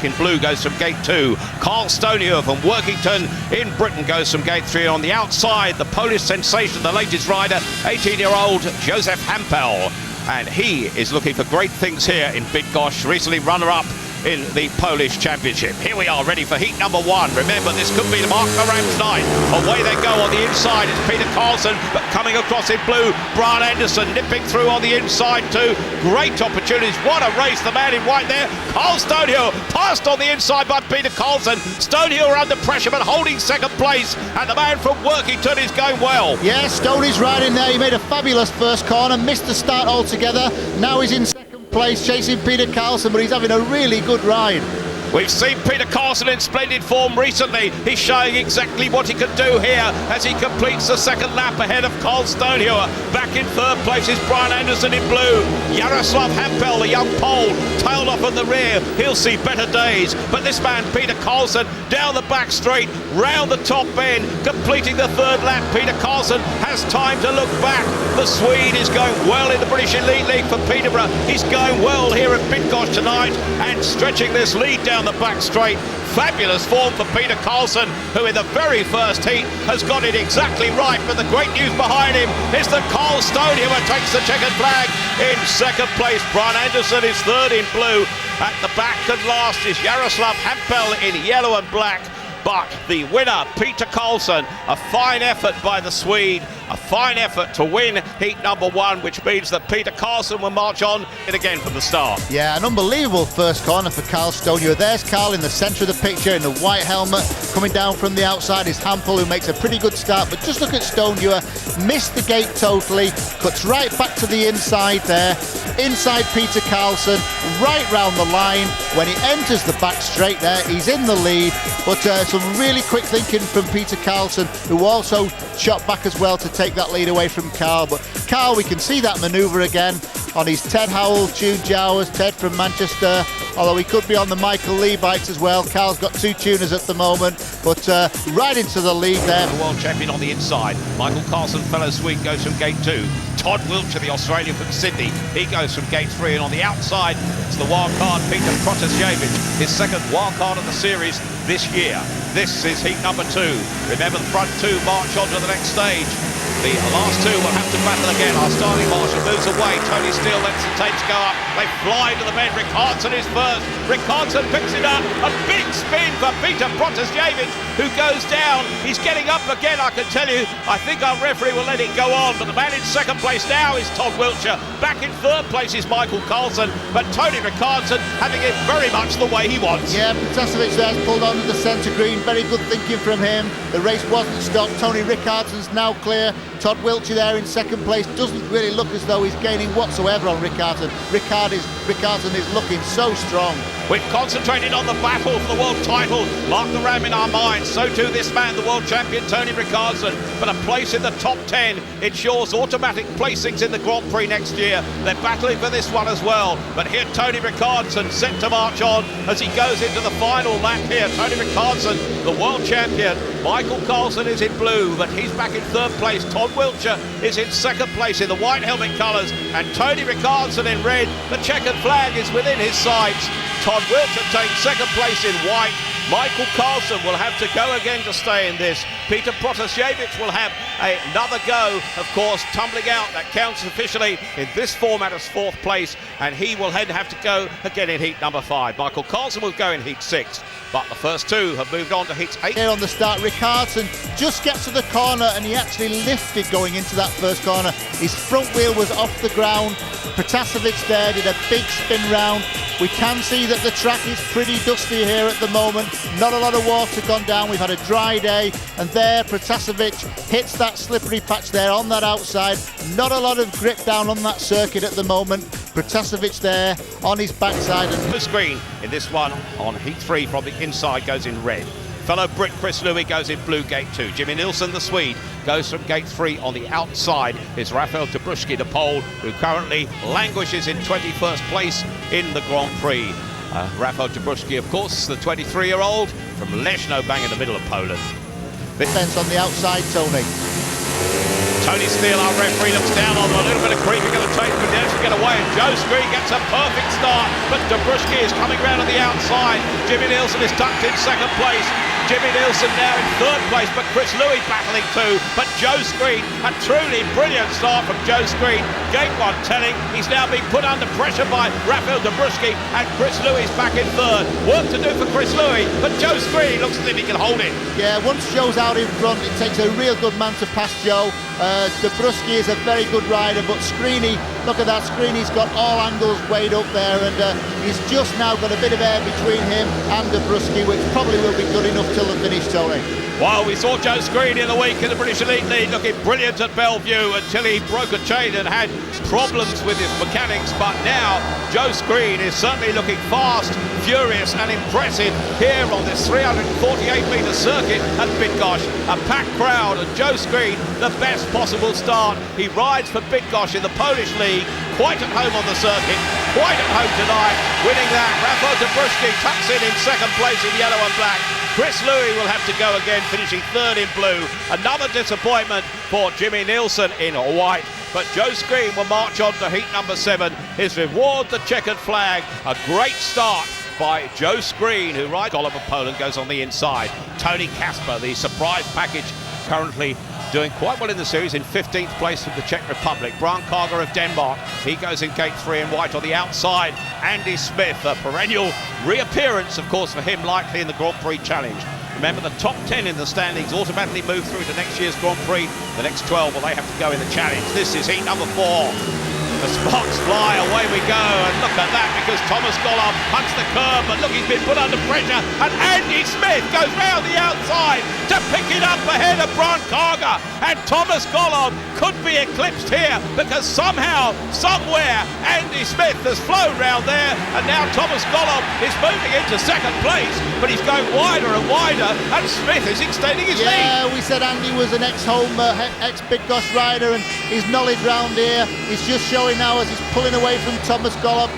In blue goes from gate 2. Carl Stonehur from Workington in Britain goes from gate 3. On the outside, the Polish sensation, the latest rider, 18-year-old Joseph Hampel. And he is looking for great things here in Bydgoszcz, recently runner-up in the Polish Championship. Here we are, ready for heat number 1. Remember, this could be the Mark Moran's night. Away they go on the inside. It's Peter Carlson, but coming across in blue, Brian Anderson nipping through on the inside too. Great opportunities. What a race, the man in white there. Carl Stonehur passed on the inside by Peter Carlson. Stonehur under pressure, but holding second place. And the man from Workington is going well. Yeah, Stoney's riding there. He made a fabulous first corner, missed the start altogether. Now he's in second place chasing Peter Carlson, but he's having a really good ride. We've seen Peter Carlson in splendid form recently. He's showing exactly what he can do here as he completes the second lap ahead of Carl Stonehur. Back in third place is Brian Anderson in blue. Jaroslav Hampel, the young Pole, tailed off in the rear. He'll see better days. But this man, Peter Carlson, down the back straight, round the top bend, completing the third lap. Peter Carlson has time to look back. The Swede is going well in the British Elite League for Peterborough. He's going well here at Bydgoszcz tonight and stretching this lead down the back straight. Fabulous form for Peter Carlson, who in the very first heat has got it exactly right. But the great news behind him is that Carl Stonehur takes the checkered flag in second place. Brian Anderson is third in blue. At the back and last is Jaroslav Hampel in yellow and black. But the winner, Peter Carlson, a fine effort by the Swede, a fine effort to win heat number 1, which means that Peter Carlson will march on it again from the start. Yeah, an unbelievable first corner for Carl Stonehur. There's Carl in the centre of the picture in the white helmet. Coming down from the outside is Hampel, who makes a pretty good start. But just look at Stonehur, missed the gate totally, cuts right back to the inside there. Inside Peter Carlson, right round the line. When he enters the back straight there, he's in the lead. But some really quick thinking from Peter Carlson, who also shot back as well to take that lead away from Carl. But Carl, we can see that manoeuvre again on his Ted Howell tuned Jawas. Ted from Manchester, although he could be on the Michael Lee bikes as well. Carl's got 2 tuners at the moment, but right into the lead there. The world champion on the inside. Michael Carlson, fellow Swede, goes from gate 2. Todd Wiltshire, the Australian from Sydney, he goes from gate 3, and on the outside it's the wild card Peter Protasevich, his second wild card of the series this year. This is heat number 2. Remember, the front 2 march on to the next stage. The last 2 will have to battle again. Our starting marshal moves away. Tony Steele lets the tapes go up. They fly to the bend. Rickardsson is first. Rickardsson picks it up. A big spin for Peter Protasevich, who goes down. He's getting up again, I can tell you. I think our referee will let it go on. But the man in second place now is Todd Wiltshire. Back in third place is Michael Carlson. But Tony Rickardsson having it very much the way he wants. Yeah, Protasevich there's pulled onto the centre green. Very good thinking from him. The race wasn't stopped. Tony Rickardsson's now clear. Todd Wiltshire there in second place. Doesn't really look as though he's gaining whatsoever on Rickardsson. Rickardsson is looking so strong. We've concentrated on the battle for the world title. Mark the Ram in our minds. So too this man, the world champion, Tony Rickardsson. But a place in the top 10 ensures automatic placings in the Grand Prix next year. They're battling for this one as well. But here Tony Rickardsson set to march on as he goes into the final lap here. Tony Rickardsson, the world champion. Michael Carlson is in blue, but he's back in third place. Todd Wiltshire is in second place in the white helmet colours, and Tony Rickardsson in red. The checkered flag is within his sights. Todd Wiltshire takes second place in white. Michael Carlson will have to go again to stay in this. Peter Protasevich will have another go, of course, tumbling out. That counts officially in this format as fourth place, and he will then have to go again in heat number 5. Michael Carlson will go in heat 6, but the first 2 have moved on to heat 8. Here on the start, Rickardsson just gets to the corner and he actually lifted going into that first corner. His front wheel was off the ground. Protasevich there did a big spin round. We can see that the track is pretty dusty here at the moment. Not a lot of water gone down. We've had a dry day, and there Protasevich hits that slippery patch there on that outside. Not a lot of grip down on that circuit at the moment. Protasevich there on his backside. And the screen in this one on heat 3 from the inside goes in red. Fellow Brit Chris Louis goes in blue gate 2. Jimmy Nilsson, the Swede, goes from gate 3. On the outside is Rafael Dobruschki, the Pole, who currently languishes in 21st place in the Grand Prix. Rafael Dobruschki, of course, the 23-year-old from Leszno, bang in the middle of Poland. Fence on the outside, Tony. Tony Steele, our referee, looks down on them. A little bit of creeping of the tape, but they actually get away. And Joe Screen gets a perfect start, but Dubruski is coming round on the outside. Jimmy Nielsen is tucked in second place. Jimmy Nielsen now in third place, but Chris Louis battling too. But Joe Screen, a truly brilliant start from Joe Screen. Gate 1 telling he's now being put under pressure by Rafael Dubruski, and Chris Louis back in third. Work to do for Chris Louis, but Joe Screen looks as if he can hold it. Yeah, once Joe's out in front, it takes a real good man to pass Joe. Dubruski is a very good rider, but Screeny, look at that, Screeny's got all angles weighed up there, and he's just now got a bit of air between him and Dubruski, which probably will be good enough till the finish, Tony. Well, we saw Joe Screen in the week in the British Elite League looking brilliant at Bellevue until he broke a chain and had problems with his mechanics, but now Joe Screen is certainly looking fast, furious and impressive here on this 348-metre circuit at Bydgoszcz. A packed crowd, and Joe Screen, the best possible start. He rides for Bydgoszcz in the Polish League, quite at home on the circuit, quite at home tonight, winning that. Rafael Dubruski tucks in second place in yellow and black. Chris Louis will have to go again, finishing third in blue. Another disappointment for Jimmy Nielsen in white. But Joe Screen will march on to heat number 7. His reward, the checkered flag. A great start by Joe Screen, who rides Oliver Poland, goes on the inside. Tony Kasper, the surprise package, currently doing quite well in the series, in 15th place from the Czech Republic. Brian Karger of Denmark, he goes in gate 3 in white on the outside. Andy Smith, a perennial reappearance, of course, for him, likely in the Grand Prix Challenge. Remember, the top 10 in the standings automatically move through to next year's Grand Prix. The next 12, well, they have to go in the Challenge. This is heat number 4. The sparks fly, away we go, and look at that, because Thomas Golub hunts the curb, but look, he's been put under pressure, and Andy Smith goes round the outside to pick it up ahead of Brian Karger, and Thomas Golub could be eclipsed here, because somehow, somewhere, Andy Smith has flown round there, and now Thomas Golub is moving into second place, but he's going wider and wider, and Smith is extending his lead. Yeah, we said Andy was an ex-home, ex-Bydgoszcz rider, and his knowledge round here is just showing now as he's pulling away from Thomas Golub.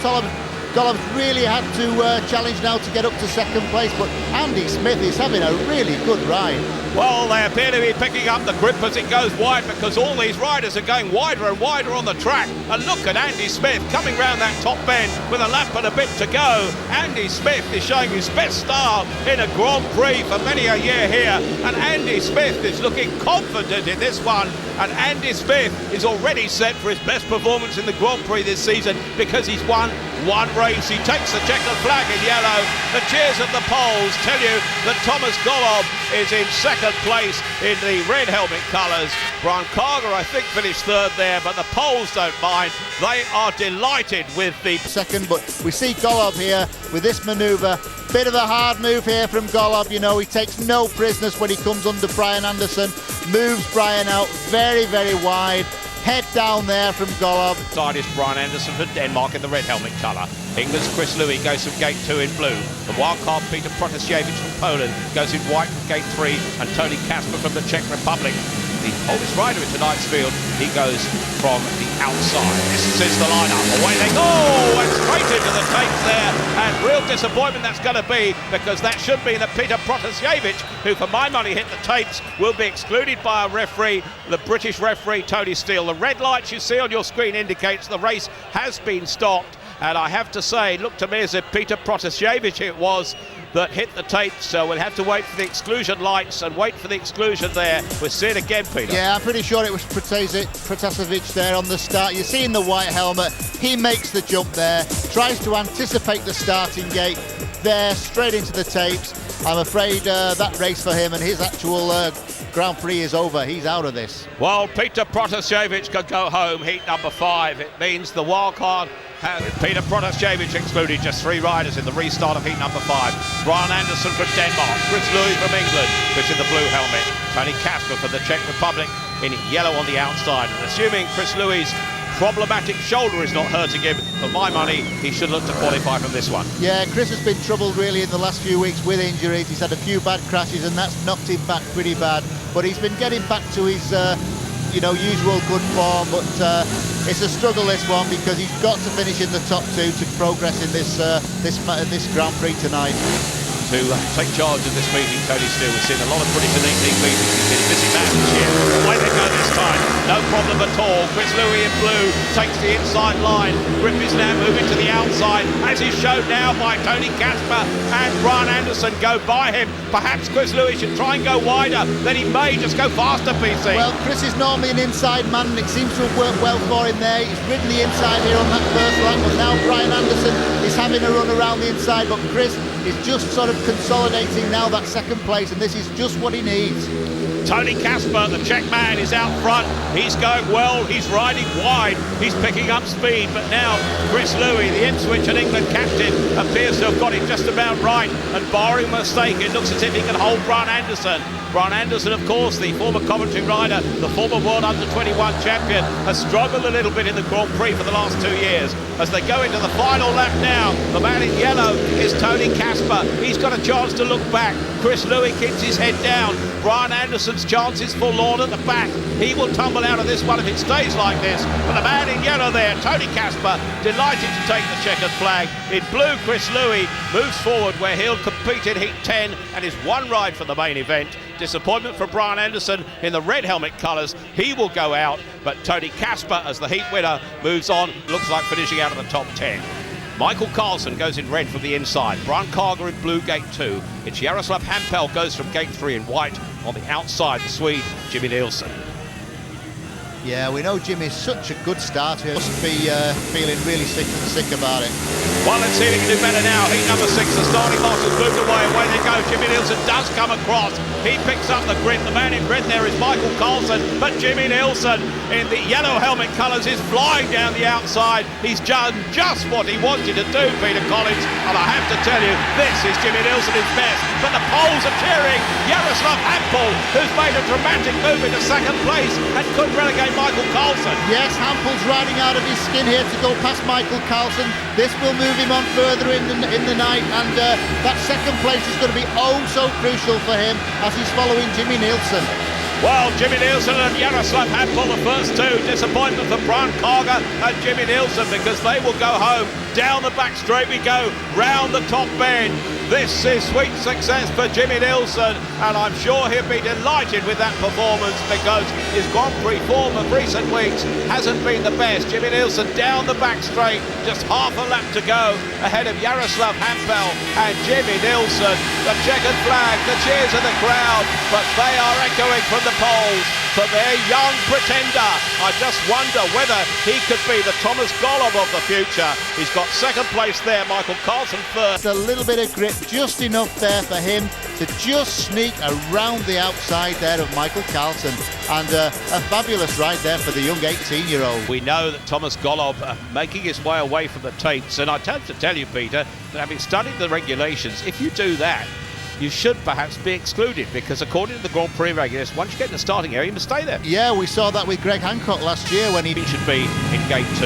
Golub's really had to challenge now to get up to second place, but Andy Smith is having a really good ride. Well, they appear to be picking up the grip as it goes wide, because all these riders are going wider and wider on the track. And look at Andy Smith coming round that top bend with a lap and a bit to go. Andy Smith is showing his best start in a Grand Prix for many a year here, and Andy Smith is looking confident in this one. And Andy Smith is already set for his best performance in the Grand Prix this season, because he's won one race. He takes the checkered flag in yellow. The cheers at the polls tell you that Thomas Golub is in second place in the red helmet colours. Brian Karger, I think, finished third there, but the polls don't mind. They are delighted with the second, but we see Golub here with this manoeuvre. Bit of a hard move here from Golub, you know, he takes no prisoners when he comes under Brian Anderson, moves Brian out very, very wide. Head down there from Golub. Side is Brian Anderson from Denmark in the red helmet colour. England's Chris Louis goes from gate 2 in blue. The wildcard Peter Protasiewicz from Poland goes in white from gate 3, and Tony Kasper from the Czech Republic, the oldest rider in tonight's field, he goes from the outside. This is the lineup. Away they go, and straight into the tapes there, and real disappointment that's going to be, because that should be that Peter Protasiewicz, who for my money hit the tapes, will be excluded by a referee, the British referee Tony Steele. The red lights you see on your screen indicates the race has been stopped, and I have to say, looked to me as if Peter Protasiewicz it was that hit the tape, so we'll have to wait for the exclusion lights and wait for the exclusion there. We'll see it again, Peter. Yeah, I'm pretty sure it was Protasiewicz there on the start. You see in the white helmet, he makes the jump there, tries to anticipate the starting gate there, straight into the tapes. I'm afraid that race for him and his actual Grand Prix is over. He's out of this. Well, Peter Protasiewicz can go home, heat number 5. It means the wild card has Peter Protasiewicz excluded. Just 3 riders in the restart of heat number 5. Brian Anderson from Denmark, Chris Louis from England, which is the blue helmet, Tony Kasper from the Czech Republic in yellow on the outside. And assuming Chris Louis' problematic shoulder is not hurting him, for my money, he should look to qualify from this one. Yeah, Chris has been troubled really in the last few weeks with injuries. He's had a few bad crashes, and that's knocked him back pretty bad. But he's been getting back to his usual good form, but it's a struggle, this one, because he's got to finish in the top 2 to progress in this Grand Prix tonight. to take charge of this meeting, Tony Steele. We've seen a lot of pretty unique meetings. He's been a busy man this year. Away they go this time. No problem at all. Chris Louis in blue takes the inside line. Grip is now moving to the outside, as is shown now by Tony Casper and Brian Anderson go by him. Perhaps Chris Louis should try and go wider, then he may just go faster, PC. Well, Chris is normally an inside man, and it seems to have worked well for him there. He's ridden the inside here on that first lap, but now Brian Anderson is having a run around the inside, but Chris is just sort of consolidating now that second place, and this is just what he needs. Tony Casper, the Czech man, is out front. He's going well, he's riding wide, he's picking up speed, but now Chris Louis, the Ipswich and England captain, appears to have got it just about right, and barring a mistake, it looks as if he can hold Brian Anderson. Brian Anderson, of course, the former Coventry rider, the former World Under-21 champion, has struggled a little bit in the Grand Prix for the last 2 years. As they go into the final lap now, the man in yellow is Tony Casper. He's got a chance to look back. Chris Louis keeps his head down. Brian Anderson's chances forlorn at the back. He will tumble out of this one if it stays like this. But the man in yellow there, Tony Casper, delighted to take the checkered flag. In blue, Chris Louis moves forward where he'll compete in Heat 10 and is one ride for the main event. Disappointment for Brian Anderson in the red helmet colours. He will go out, but Tony Casper, as the heat winner, moves on. Looks like finishing out of the top 10. Michael Carlson goes in red from the inside. Brian Carger in blue, gate 2. It's Jaroslav Hampel goes from gate 3 in white. On the outside, the Swede, Jimmy Nielsen. Yeah, we know Jimmy's such a good starter. He must be feeling really sick about it. Well, let's see if he can do better now. Heat number 6, the starting box has moved away. Away they go. Jimmy Nielsen does come across. He picks up the grip. The man in red there is Michael Carlson, but Jimmy Nielsen in the yellow helmet colours is flying down the outside. He's done just what he wanted to do, Peter Collins, and I have to tell you, this is Jimmy Nielsen at his best. But the Poles are cheering. Jaroslav Hampel, who's made a dramatic move into second place and could relegate Michael Carlson. Yes, Hampel's riding out of his skin here to go past Michael Carlson. This will move him on further in the night, and that second place is going to be oh so crucial for him as he's following Jimmy Nielsen. Well, Jimmy Nielsen and Jaroslav Hampel, the first two. Disappointment for Brian Carger and Jimmy Nielsen, because they will go home. Down the back straight we go, round the top bend. This is sweet success for Jimmy Nielsen, and I'm sure he'll be delighted with that performance, because his Grand Prix form of recent weeks hasn't been the best. Jimmy Nielsen down the back straight, just half a lap to go, ahead of Jaroslav Hampel and Jimmy Nielsen. The checkered flag, the cheers of the crowd, but they are echoing from the poles for their young pretender. I just wonder whether he could be the Thomas Golob of the future. He's got second place there, Michael Carlson first. A little bit of grip, just enough there for him to just sneak around the outside there of Michael Carlson, and a fabulous ride there for the young 18-year-old. We know that Thomas Golob making his way away from the tapes, and I have to tell you, Peter, that having studied the regulations, if you do that, you should perhaps be excluded, because according to the Grand Prix regulars, once you get in the starting area, you must stay there. Yeah, we saw that with Greg Hancock last year when he should be in gate 2.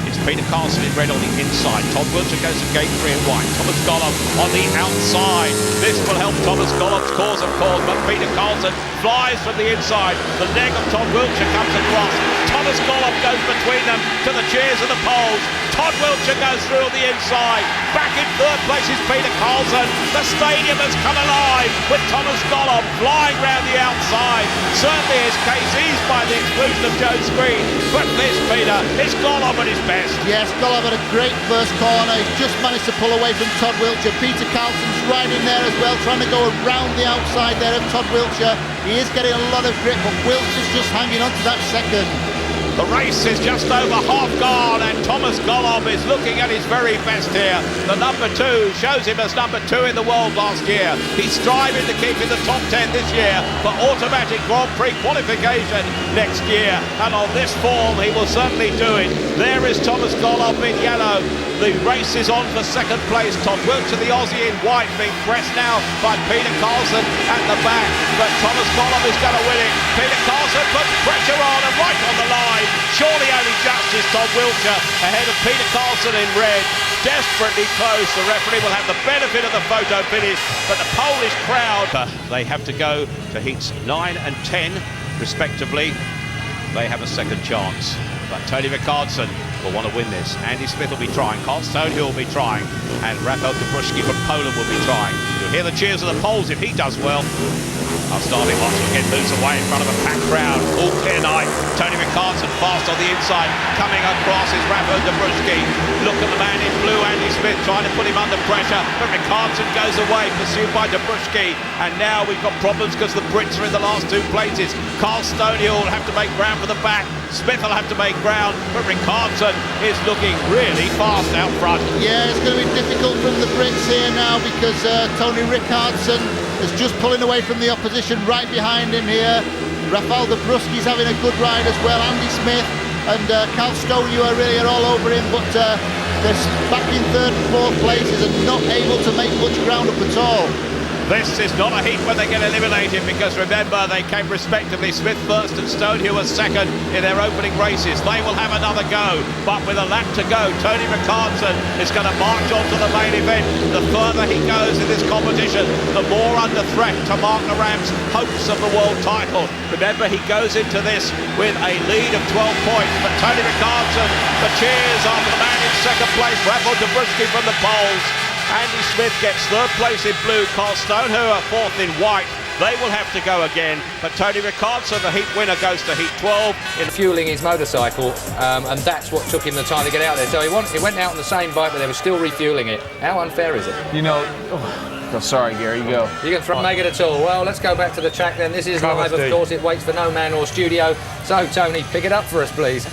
It's Peter Carlson in red on the inside. Todd Wiltshire goes to gate 3 in white. Thomas Golob on the outside. This will help Thomas Golob's cause, of course, but Peter Carlson flies from the inside. The leg of Todd Wiltshire comes across. Thomas Golob goes between them to the cheers of the poles. Todd Wiltshire goes through on the inside. Back in third place is Peter Carlson. The stadium has come alive with Thomas Golob flying round the outside. Certainly his case eased by the exclusion of Joe Screen. But this, Peter, is Golob at his best. Yes, Golob had a great first corner. He's just managed to pull away from Todd Wiltshire. Peter Carlson's riding there as well, trying to go around the outside there of Todd Wiltshire. He is getting a lot of grip, but Wiltshire's just hanging on to that second. The race is just over half gone, and Thomas Golob is looking at his very best here. The number 2 shows him as number 2 in the world last year. He's striving to keep in the top 10 this year for automatic Grand Prix qualification next year, and on this form he will certainly do it. There is Thomas Golob in yellow. The race is on for second place. Todd Wiltshire, the Aussie, in white, being pressed now by Peter Carlson at the back, but Thomas Golob is going to win it. Peter Carlson puts pressure on and right on the line. Surely only just is Todd Wiltshire ahead of Peter Carlson in red. Desperately close. The referee will have the benefit of the photo finish, but the Polish crowd, they have to go to heats 9 and 10 respectively. They have a second chance, but Tony Ricardson will want to win this. Andy Smith will be trying, Carl Stonehill will be trying, and Rafał Dobruski from Poland will be trying. You'll hear the cheers of the Poles if he does well. Our starting lots again moves away in front of a packed crowd. All clear night. Tony Ricardson fast on the inside. Coming across is Rafa Dobruschki. Look at the man in blue, Andy Smith, trying to put him under pressure. But Ricardson goes away, pursued by Dobruschki. And now we've got problems because the Brits are in the last two places. Carl Stonehill will have to make ground for the back. Smith will have to make ground. But Ricardson is looking really fast out front. Yeah, it's going to be difficult from the Brits here now because Tony Ricardson is just pulling away from the opposition right behind him here. Rafael Dobruschki's having a good ride as well. Andy Smith and Carl Stonehill really are all over him, but they're back in third and fourth places and not able to make much ground up at all. This is not a heat when they get eliminated because remember they came respectively Smith first and Stonehill was second in their opening races. They will have another go, but with a lap to go, Tony Ricardson is going to march on to the main event. The further he goes in this competition, the more under threat to Mark Naram's hopes of the world title. Remember, he goes into this with a lead of 12 points, but Tony Ricardson, the cheers after the man in second place, Rafael Dobruschki from the Poles. Andy Smith gets third place in blue, Carl Stonehill fourth in white. They will have to go again, but Tony Ricardson, the heat winner, goes to heat 12. Fueling his motorcycle, and that's what took him the time to get out there. So he went out on the same bike, but they were still refueling it. How unfair is it? You know, oh, sorry, Gary, you go. You can make it at all. Well, let's go back to the track then. This is live, of course. It waits for no man or studio. So, Tony, pick it up for us, please.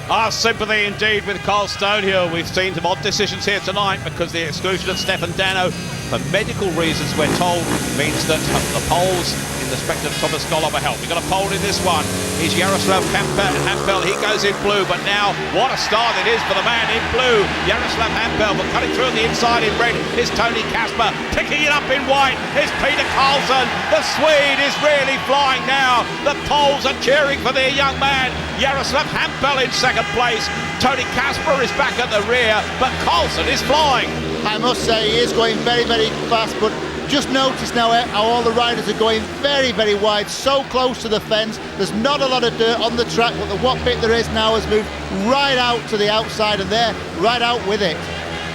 Our sympathy indeed with Carl Stonehill. We've seen some odd decisions here tonight because the exclusion of Stefan Dano for medical reasons, we're told, means that the Poles in respect of Thomas Gollover help. We've got a pole in this one. He's Jaroslav Hampel. He goes in blue, but now what a start it is for the man in blue, Jaroslav Hampel. But cutting through on the inside in red is Tony Kasper. Picking it up in white is Peter Carlson. The Swede is really flying now. The Poles are cheering for their young man, Jaroslav Hampel in second place. Tony Kasper is back at the rear, but Carlson is flying. I must say he is going very, very fast, but just notice now how all the riders are going very, very wide, so close to the fence. There's not a lot of dirt on the track, but the what bit there is now has moved right out to the outside, and they're right out with it.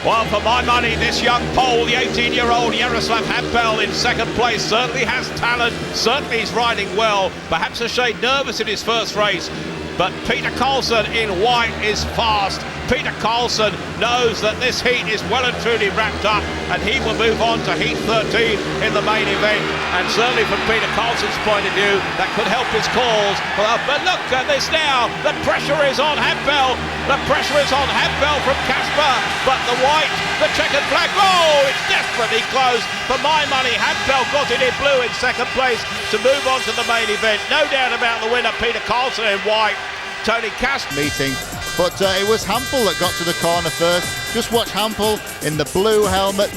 Well, for my money, this young Pole, the 18-year-old Jaroslav Hampel in second place, certainly has talent, certainly he's riding well, perhaps a shade nervous in his first race. But Peter Carlson in white is fast. Peter Carlson knows that this heat is well and truly wrapped up, and he will move on to heat 13 in the main event. And certainly from Peter Carlson's point of view, that could help his cause. But look at this now. The pressure is on Hampel. The pressure is on Hampel from Kasper. But the white, the checkered flag. Oh, it's desperately close. For my money, Hampel got it in blue in second place to move on to the main event. No doubt about the winner, Peter Carlson in white. Tony Kasper Meeting, but it was Hampel that got to the corner first. Just watch Hampel in the blue helmet.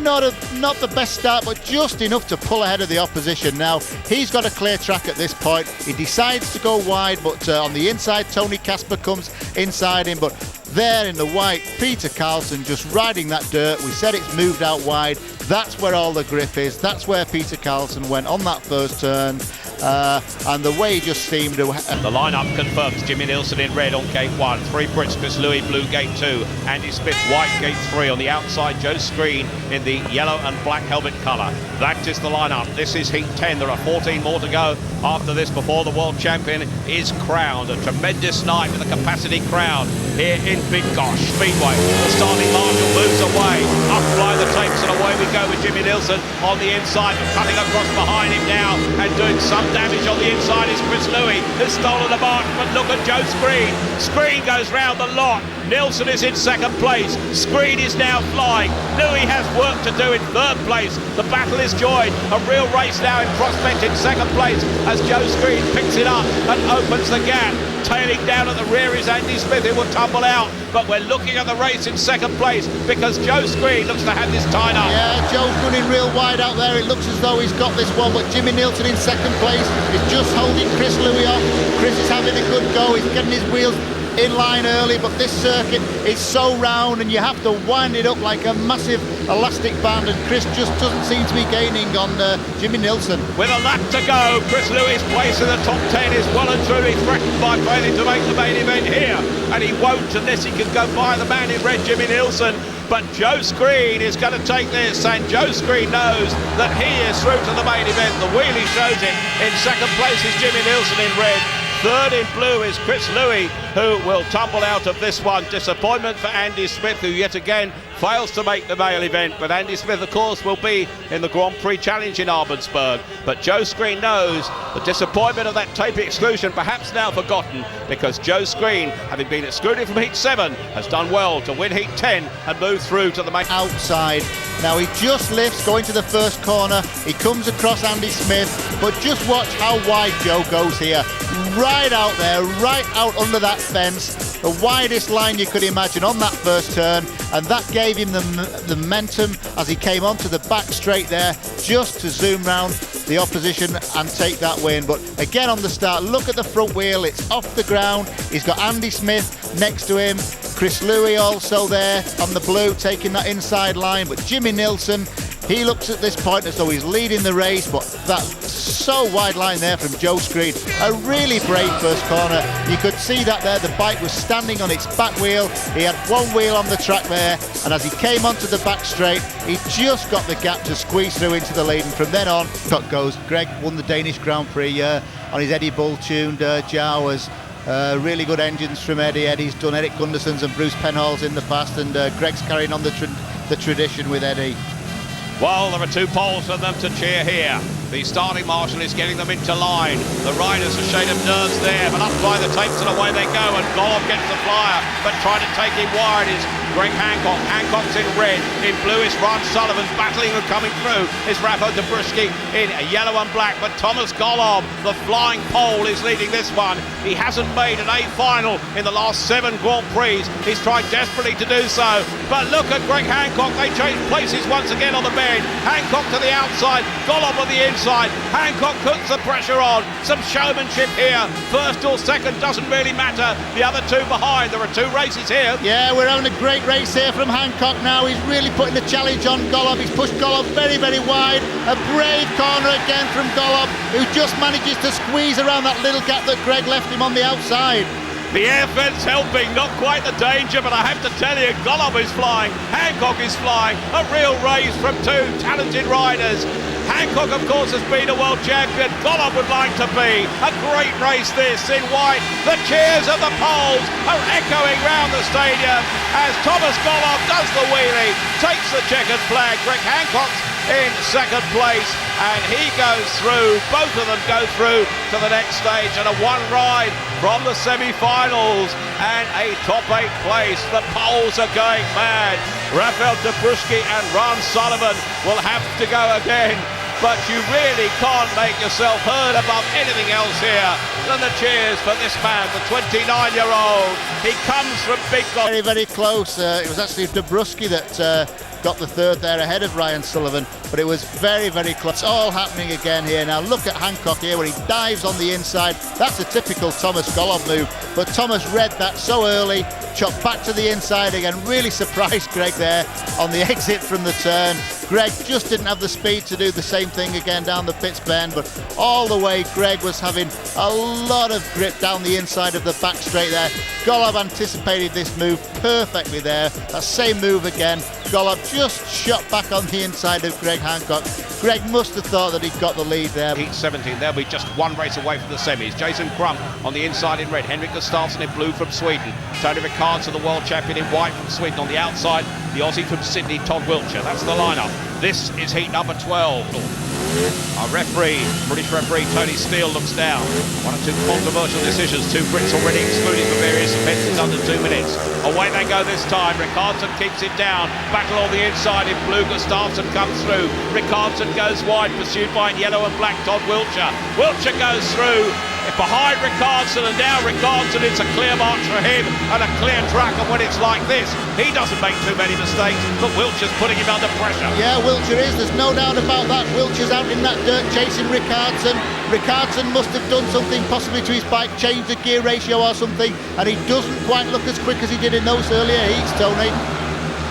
Not the best start, but just enough to pull ahead of the opposition. Now he's got a clear track at this point. He decides to go wide, but on the inside Tony Kasper comes inside him. But there in the white, Peter Carlson just riding that dirt. We said it's moved out wide. That's where all the grip is. That's where Peter Carlson went on that first turn. And the way he just seemed to... The lineup confirms Jimmy Nielsen in red on gate 1, 3 Brits, Chris Louis blue gate 2, Andy Smith white gate 3, on the outside Joe Screen in the yellow and black helmet colour. That is the lineup. This is heat 10. There are 14 more to go after this before the world champion is crowned. A tremendous night with a capacity crowd here in Bydgoszcz Speedway. The starting marshal moves away, up fly the tapes, and away we go with Jimmy Nielsen on the inside, but cutting across behind him now and doing some damage on the inside is Chris Louis, who's stolen the march. But look at Joe Screen. Screen goes round the lot. Nielsen is in second place. Screen is now flying. Louis has work to do in third place. The battle is joined. A real race now in prospect in second place as Joe Screen picks it up and opens the gap. Tailing down at the rear is Andy Smith, who will tumble out. But we're looking at the race in second place because Joe Screen looks to have this tied up. Yeah, Joe's running real wide out there. It looks as though he's got this one, but Jimmy Nielsen in second place is just holding Chris Louis off. Chris is having a good go. He's getting his wheels in line early, but this circuit is so round and you have to wind it up like a massive elastic band, and Chris just doesn't seem to be gaining on Jimmy Nielsen. With a lap to go, Chris Louis' place in the top 10 is well and truly threatened by failing to make the main event here, and he won't unless he can go by the man in red, Jimmy Nielsen. but Joe Screen is going to take this, and Joe Screen knows that he is through to the main event. The wheelie shows it. In second place is Jimmy Nielsen in red. Third in blue is Chris Louis, who will tumble out of this one. Disappointment for Andy Smith, who yet again fails to make the male event. But Andy Smith, of course, will be in the Grand Prix Challenge in Arnsberg. But Joe Screen knows the disappointment of that tape exclusion, perhaps now forgotten, because Joe Screen, having been excluded from Heat 7, has done well to win Heat 10 and move through to the main. Outside. Now he just lifts going to the first corner. He comes across Andy Smith, but just watch how wide Joe goes here. Right out there, right out under that fence. The widest line you could imagine on that first turn, and that gave him the momentum as he came onto the back straight there, just to zoom round the opposition and take that win. But again on the start, look at the front wheel, it's off the ground. He's got Andy Smith next to him, Chris Louis also there on the blue taking that inside line, but Jimmy Nielsen, he looks at this point as though he's leading the race, but that so wide line there from Joe Screen. A really brave first corner. You could see that there, the bike was standing on its back wheel. He had one wheel on the track there, and as he came onto the back straight, he just got the gap to squeeze through into the lead, and from then on, cut goes. Greg won the Danish Grand Prix on his Eddie Bull-tuned Jawas. Really good engines from Eddie. Eddie's done Eric Gunderson's and Bruce Penhall's in the past, and Greg's carrying on the tradition with Eddie. Well, there are two poles for them to cheer here. The starting marshal is getting them into line. The riders, a shade of nerves there, but up by the tapes and away they go, and Golov gets the flyer, but trying to take him wide is Greg Hancock. Hancock's in red. In blue is Ron Sullivan battling and coming through. Is Rafał Dobrzyski in yellow and black, but Thomas Golov, the flying pole, is leading this one. He hasn't made an A final in the last 7 Grand Prix. He's tried desperately to do so, but look at Greg Hancock. They change places once again on the bend. Hancock to the outside, Golov on the inside. Hancock puts the pressure on. Some showmanship here. First or second doesn't really matter. The other two behind. There are 2 races here. Yeah, we're having a great race here from Hancock now. He's really putting the challenge on Golov. He's pushed Golov very, very wide. A brave corner again from Golov, who just manages to squeeze around that little gap that Greg left him on the outside. The air fence helping, not quite the danger, but I have to tell you, Golov is flying, Hancock is flying. A real race from 2 talented riders. Hancock, of course, has been a world champion. Golov would like to be. A great race this in white. The cheers of the poles are echoing round the stadium as Thomas Golov does the wheelie, takes the checkered flag. Greg Hancock's in second place, and he goes through. Both of them go through to the next stage, and a one ride from the semi-finals and a top 8 place. The poles are going mad. Rafał Dobrzyski and Ron Sullivan will have to go again, but you really can't make yourself heard above anything else here than the cheers for this man, the 29-year-old. He comes from Bydgoszcz. Very, very close. It was actually Dobrzyski that got the third there ahead of Ryan Sullivan, but it was very, very close. It's all happening again here. Now look at Hancock here where he dives on the inside. That's a typical Thomas Golov move, but Thomas read that so early, chopped back to the inside again, really surprised Greg there on the exit from the turn. Greg just didn't have the speed to do the same thing again down the pits bend, but all the way Greg was having a lot of grip down the inside of the back straight there. Golov anticipated this move perfectly there. That same move again. Golov just shot back on the inside of Greg Hancock. Greg must have thought that he'd got the lead there. Heat 17, they'll be just 1 race away from the semis. Jason Crump on the inside in red. Henrik Gustafsson in blue from Sweden. Tony Ricardsson, the world champion, in white from Sweden. On the outside, the Aussie from Sydney, Todd Wiltshire. That's the lineup. This is heat number 12. Our referee, British referee Tony Steele, looks down. 1 or 2 controversial decisions. 2 Brits already excluded for various offences under 2 minutes. Away they go this time. Ricardsson keeps it down. Battle on the inside in blue. Gustafsson comes through. Ricardsson goes wide, pursued by in yellow and black Todd Wiltshire. Wiltshire goes through. Behind Ricardsson, and now Ricardsson, it's a clear march for him and a clear track. And when it's like this, he doesn't make too many mistakes, but Wiltshire's putting him under pressure. Yeah, Wiltshire is, there's no doubt about that. Wiltshire's out in that dirt chasing Ricardsson. Ricardsson must have done something possibly to his bike, changed the gear ratio or something, and he doesn't quite look as quick as he did in those earlier heats, Tony.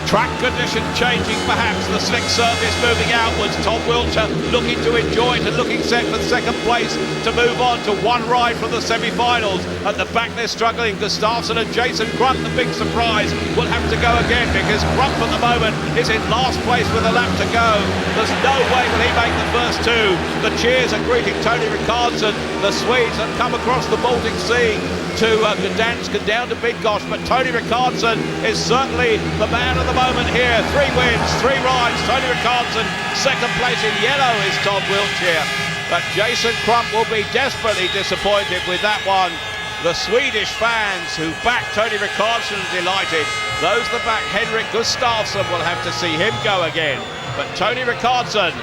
Track condition changing perhaps, the slick surface moving outwards. Tom Wiltshire looking to enjoy it and looking set for second place to move on to one ride from the semi-finals. At the back they're struggling. Gustafsson and Jason Crump, the big surprise, will have to go again because Crump at the moment is in last place with a lap to go. There's no way will he make the first two. The cheers are greeting Tony Rickardsson. The Swedes have come across the Baltic Sea to Gdansk and down to Bydgoszcz, but Tony Rickardsson is certainly the man of the moment here. 3 wins, 3 rides. Tony Rickardsson, second place in yellow is Tom Wiltshire. But Jason Crump will be desperately disappointed with that one. The Swedish fans who back Tony Rickardsson are delighted. Those that back Henrik Gustafsson will have to see him go again. But Tony Rickardsson,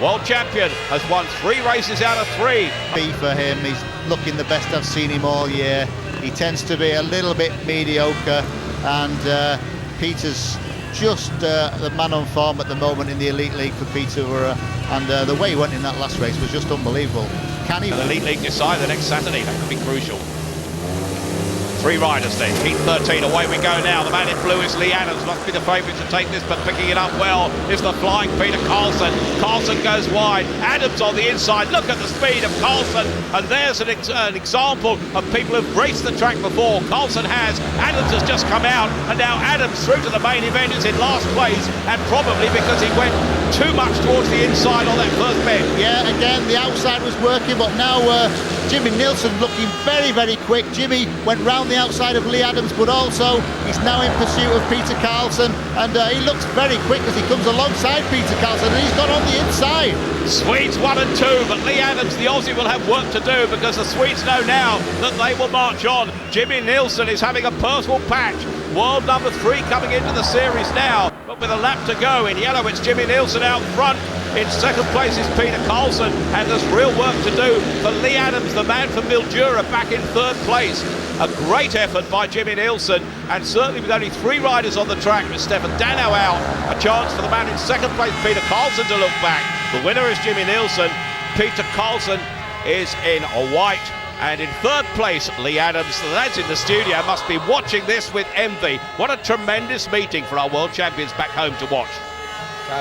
world champion, has won 3 races out of 3. For him, he's looking the best I've seen him all year. He tends to be a little bit mediocre, and Peter's just the man on form at the moment in the Elite League for Peterborough, and the way he went in that last race was just unbelievable. Can he? The Elite League decide the next Saturday, that could be crucial. 3 riders then, heat 13, away we go now. The man in blue is Lee Adams, must be the favourite to take this, but picking it up well is the flying Peter Carlson. Carlson goes wide, Adams on the inside. Look at the speed of Carlson, and there's an example of people who've raced the track before. Carlson has, Adams has just come out, and now Adams through to the main event is in last place, and probably because he went too much towards the inside on that first bend. Yeah, again, the outside was working, but now Jimmy Nilsson looking very, very quick. Jimmy went round the outside of Lee Adams, but also he's now in pursuit of Peter Carlson, and he looks very quick as he comes alongside Peter Carlson, and he's got on the inside. Swedes 1 and 2, but Lee Adams, the Aussie, will have work to do because the Swedes know now that they will march on. Jimmy Nilsson is having a personal patch. World number 3 coming into the series now, but with a lap to go. In yellow it's Jimmy Nilsson out front. In second place is Peter Carlson, and there's real work to do for Lee Adams, the man from Mildura, back in 3rd place. A great effort by Jimmy Nilsson, and certainly with only 3 riders on the track with Stefan Dano out, a chance for the man in second place, Peter Carlson, to look back. The winner is Jimmy Nilsson. Peter Carlson is in white. And in 3rd place, Lee Adams. The lads in the studio must be watching this with envy. What a tremendous meeting for our world champions back home to watch.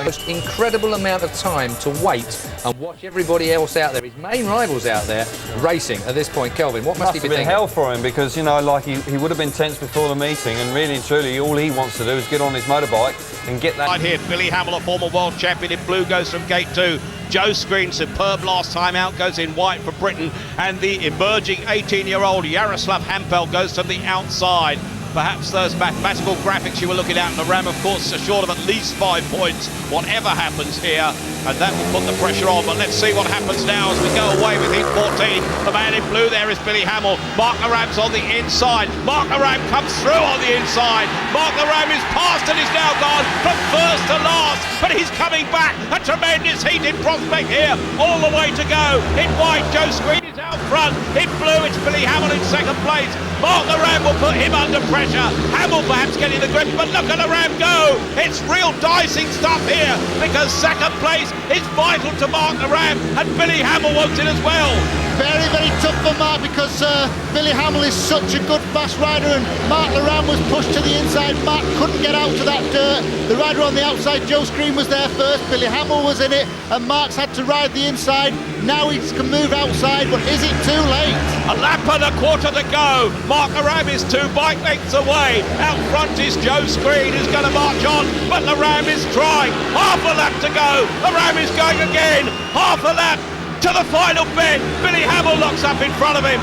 Most incredible amount of time to wait and watch everybody else out there, his main rivals out there, racing at this point. Kelvin, what must he be thinking? Hell for him, because, you know, like he would have been tense before the meeting, and really and truly all he wants to do is get on his motorbike and get that. Right here, Billy Hamill, a former world champion in blue, goes from gate 2. Joe Screen, superb last time out, goes in white for Britain, and the emerging 18-year-old Jaroslav Hampel goes to the outside. Perhaps those mathematical graphics you were looking at in the Ram, of course, are short of at least 5 points, whatever happens here, and that will put the pressure on. But let's see what happens now as we go away with heat 14. The man in blue there is Billy Hamill. Mark Laram's on the inside. Mark Laram comes through on the inside. Mark Laram is past and is now gone from first to last, but he's coming back. A tremendous heat in prospect here, all the way to go. In white, Joe Screen is out front. In blue, it's Billy Hamill in second place. Mark Laram will put him under pressure. Hamill perhaps getting the grip, but look at Laram go. It's real dicing stuff here, because second place is vital to Mark Laram, and Billy Hamill wants it as well. Very, very tough for Mark, because Billy Hamill is such a good fast rider, and Mark Laram was pushed to the inside. Mark couldn't get out to that dirt. The rider on the outside, Joe Screen, was there first. Billy Hamill was in it, and Mark's had to ride the inside. Now he can move outside, but is it too late? A lap and a quarter to go. Mark Laram is 2 bike lengths away. Out front is Joe Screen, who's going to march on, but Laram is trying. Half a lap to go. Laram is going again. Half a lap to the final bend. Billy Hamill locks up in front of him.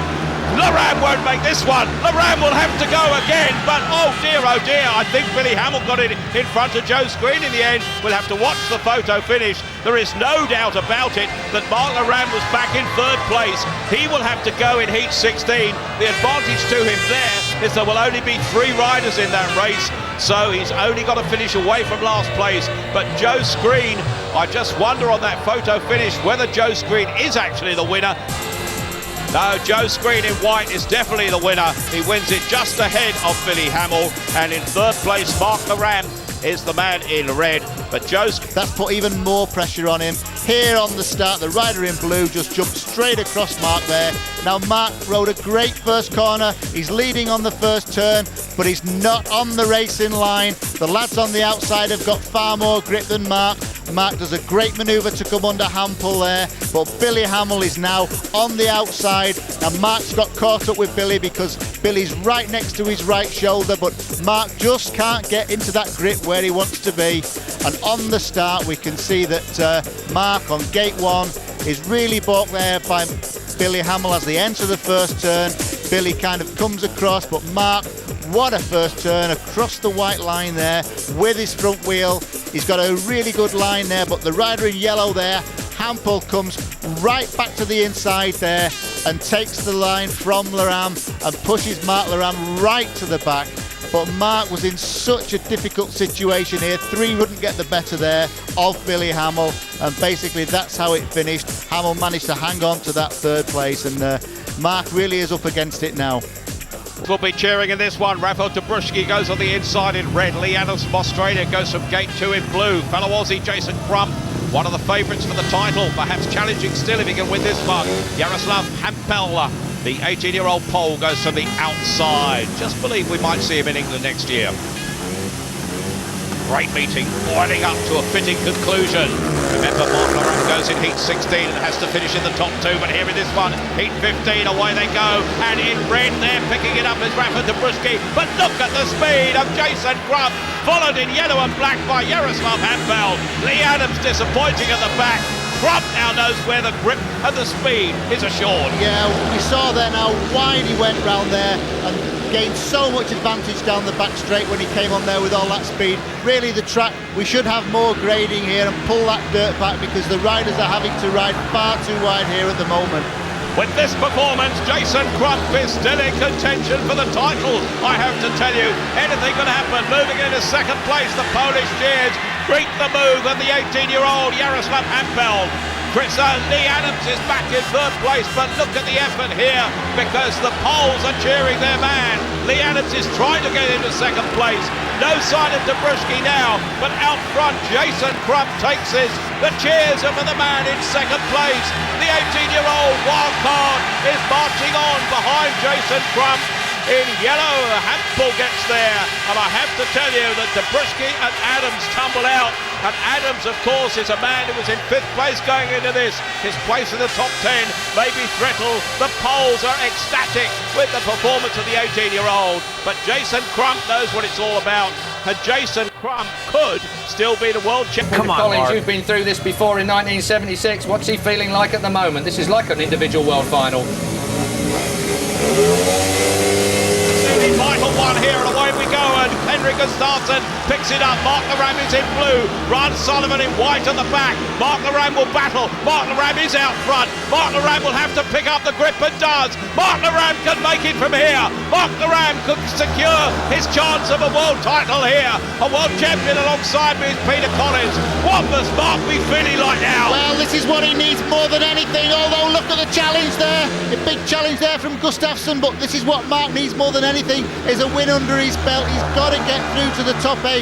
Laram won't make this one. Laram will have to go again, but oh dear, I think Billy Hamill got it in front of Joe Screen in the end. We'll have to watch the photo finish. There is no doubt about it that Mark Laram was back in 3rd place. He will have to go in heat 16. The advantage to him there is there will only be 3 riders in that race, so he's only got to finish away from last place. But Joe Screen, I just wonder on that photo finish whether Joe Screen is actually the winner. No, Joe Screen in white is definitely the winner. He wins it just ahead of Billy Hamill, and in 3rd place Mark Laram is the man in red. But Joe's... That's put even more pressure on him. Here on the start, the rider in blue just jumped straight across Mark there. Now Mark rode a great first corner. He's leading on the first turn. but he's not on the racing line. The lads on the outside have got far more grip than Mark. Mark does a great manoeuvre to come under Hampel there, but Billy Hamill is now on the outside, and Mark's got caught up with Billy because Billy's right next to his right shoulder, but Mark just can't get into that grip where he wants to be. And on the start we can see that Mark on gate 1 is really balked there by Billy Hamill as they enter the first turn. Billy kind of comes across, but Mark, what a first turn across the white line there with his front wheel. He's got a really good line there, but the rider in yellow there, Hampel, comes right back to the inside there and takes the line from Laram and pushes Mark Laram right to the back. But Mark was in such a difficult situation here. 3 wouldn't get the better there of Billy Hamill, and basically that's how it finished. Hamill managed to hang on to that 3rd place, and Mark really is up against it now. We'll be cheering in this one. Rafael Dobruschki goes on the inside in red. Lee Adams from Australia goes from gate 2 in blue. Fellow Aussie Jason Crump, one of the favourites for the title, perhaps challenging still if he can win this one. Jaroslav Hampel, the 18-year-old Pole, goes from the outside. Just believe we might see him in England next year. Great meeting, boiling up to a fitting conclusion. Remember, Mark Laram goes in heat 16 and has to finish in the top 2, but here in this one, heat 15, away they go, and in red there, picking it up is Rafa Dobruschki, but look at the speed of Jason Crump, followed in yellow and black by Jaroslav Hampel. Lee Adams disappointing at the back. Crump now knows where the grip and the speed is assured. Yeah, we saw there now wide he went round there and gained so much advantage down the back straight when he came on there with all that speed. Really, the track, we should have more grading here and pull that dirt back because the riders are having to ride far too wide here at the moment. With this performance, Jason Crump is still in contention for the title. I have to tell you, anything can happen. Moving into 2nd place, the Polish cheers greet the move of the 18-year-old Jaroslav Hampel. Lee Adams is back in 3rd place, but look at the effort here because the Poles are cheering their man. Lee Adams is trying to get into 2nd place. No sign of Dobruschki now, but out front, Jason Crump takes this. The cheers are for the man in 2nd place. The 18-year-old wild card is marching on behind Jason Crump. In yellow, Hampel gets there, and I have to tell you that Dobruschki and Adams tumble out, and Adams, of course, is a man who was in 5th place going into this. His place in the top 10 may be threatened. The Poles are ecstatic with the performance of the 18-year-old, but Jason Crump knows what it's all about, and Jason Crump could still be the world champion. Come on, Collins, you've been through this before in 1976. What's he feeling like at the moment? This is like an individual world final. Vital one here, and away we go, and Henrik Gustafsson picks it up. Mark Laram is in blue, Ron Sullivan in white at the back. Mark Laram will battle. Mark Laram is out front. Mark Laram will have to pick up the grip and does. Mark Laram can make it from here. Mark Laram could secure his chance of a world title here. A world champion alongside me is Peter Collins. What must Mark be feeling like now? Well, this is what he needs more than anything, although look at the challenge there. A big challenge there from Gustafsson, but this is what Mark needs more than anything, is a win under his belt. He's got to get through to the top 8.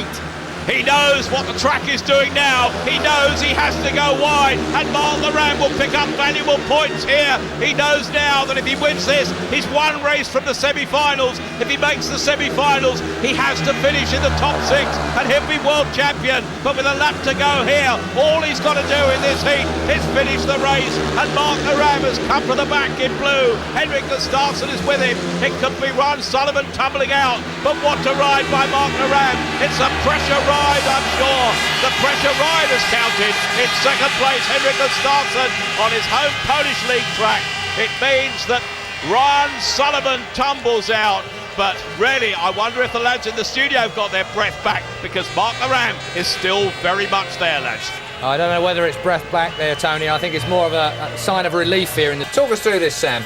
He knows what the track is doing now. He knows he has to go wide, and Mark Laram will pick up valuable points here. He knows now that if he wins this, he's one race from the semi-finals. If he makes the semi-finals, he has to finish in the top 6, and he'll be world champion. But with a lap to go here, all he's got to do in this heat is finish the race, and Mark Laram has come from the back in blue. Henrik Gustafsson is with him. It could be Ron Sullivan tumbling out, but what a ride by Mark Laram. It's a pressure ride, I'm sure. The pressure ride is counted. In 2nd place, Henrik Gustafsson on his home Polish league track. It means that Ron Sullivan tumbles out. But really, I wonder if the lads in the studio have got their breath back, because Mark Laram is still very much there, lads. I don't know whether it's breath back there, Tony. I think it's more of a sign of relief here. Talk us through this, Sam.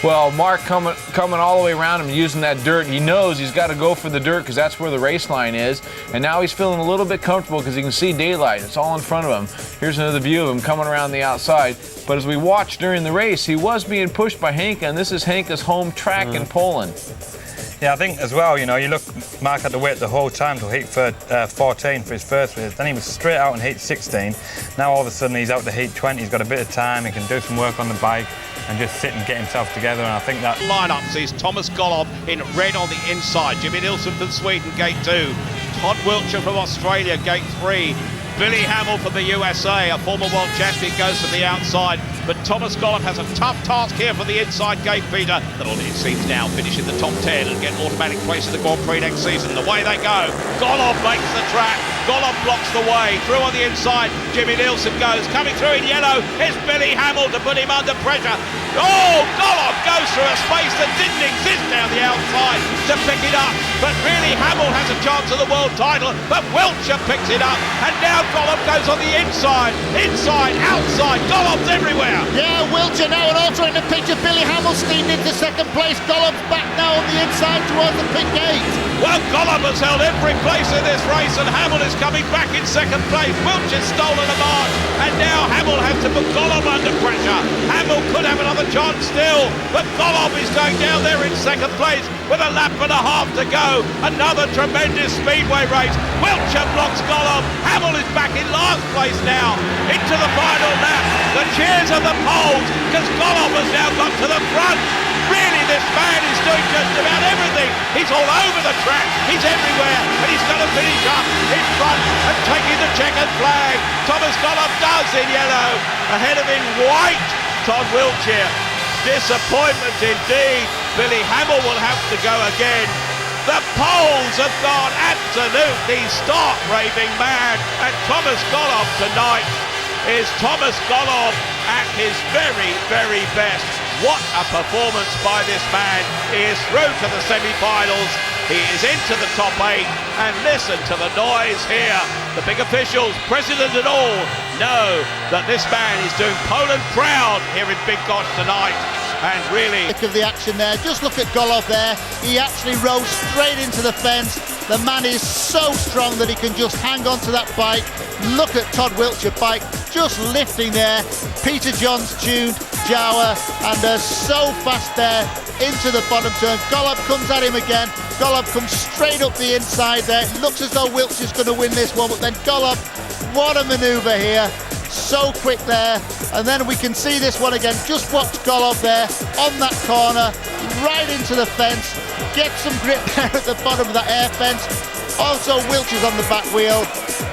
Well, Mark coming all the way around him, using that dirt. He knows he's got to go for the dirt because that's where the race line is. And now he's feeling a little bit comfortable because he can see daylight. It's all in front of him. Here's another view of him coming around the outside. But as we watched during the race, he was being pushed by Henke, and this is Henke's home track in Poland. Yeah, I think as well, you know, you look, Mark had to wait the whole time till heat 14 for his first race. Then he was straight out in heat 16. Now all of a sudden he's out to heat 20. He's got a bit of time. He can do some work on the bike. and just sit and get himself together. And I think that Lineup sees Thomas Golov in red on the inside, Jimmy Nilsson from Sweden, gate 2, Todd Wiltshire from Australia, gate 3, Billy Hamill from the USA, a former world champion, goes from the outside, but Thomas Golov has a tough task here for the inside gate, Peter. That'll, it seems now, finish in the top 10 and get an automatic place in the Grand Prix next season. The way they go, Golov makes the track, Golov blocks the way, through on the inside, Jimmy Nilsson goes, coming through in yellow, it's Billy Hamill to put him under pressure. Oh, Golov goes through a space that didn't exist down the outside to pick it up, but really Hamill has a chance of the world title, but Wiltshire picks it up, and now Golov goes on the inside, outside, Golov's everywhere. Yeah, Wiltshire now and also in the picture. Billy Hamill steamed into second place. Golov's back now on the inside towards the pit gate. Well, Golov has held every place in this race, and Hamill is coming back in second place. Wiltshire's stolen a march, and now Hamill has to put Golov under pressure. Hamill could have another chance still, but Golov is going down there in second place with a lap and a half to go. Another tremendous speedway race. Wiltshire blocks Golov. Hamill is back in last place now, into the final lap. The cheers of the poles, because Golov has now got to the front. Really, this man is doing just about everything. He's all over the track, he's everywhere, and he's going to finish up in front and taking the checkered flag. Thomas Golov does in yellow, ahead of in white, Todd Wiltshire. Disappointment indeed. Billy Hamill will have to go again. The poles have gone absolutely stark raving mad, and Thomas Golov tonight is Thomas Golov at his very, very best. What a performance by this man. He is through to the semi-finals. He is into the top 8, and listen to the noise here. The big officials, president and all, know that this man is doing Poland proud here in Bydgoszcz tonight. And really, of the action there. Just look at Golov there. He actually rose straight into the fence. The man is so strong that he can just hang on to that bike. Look at Todd Wiltshire bike just lifting there. Peter John's tuned Jawa, and so fast there into the bottom turn. Golov comes at him again. Golov comes straight up the inside there. It looks as though Wiltshire's going to win this one, but then Golov, what a manoeuvre here. So quick there, and then we can see this one again. Just watch Golov there on that corner, right into the fence, get some grip there at the bottom of that air fence. Also Wiltshire's on the back wheel.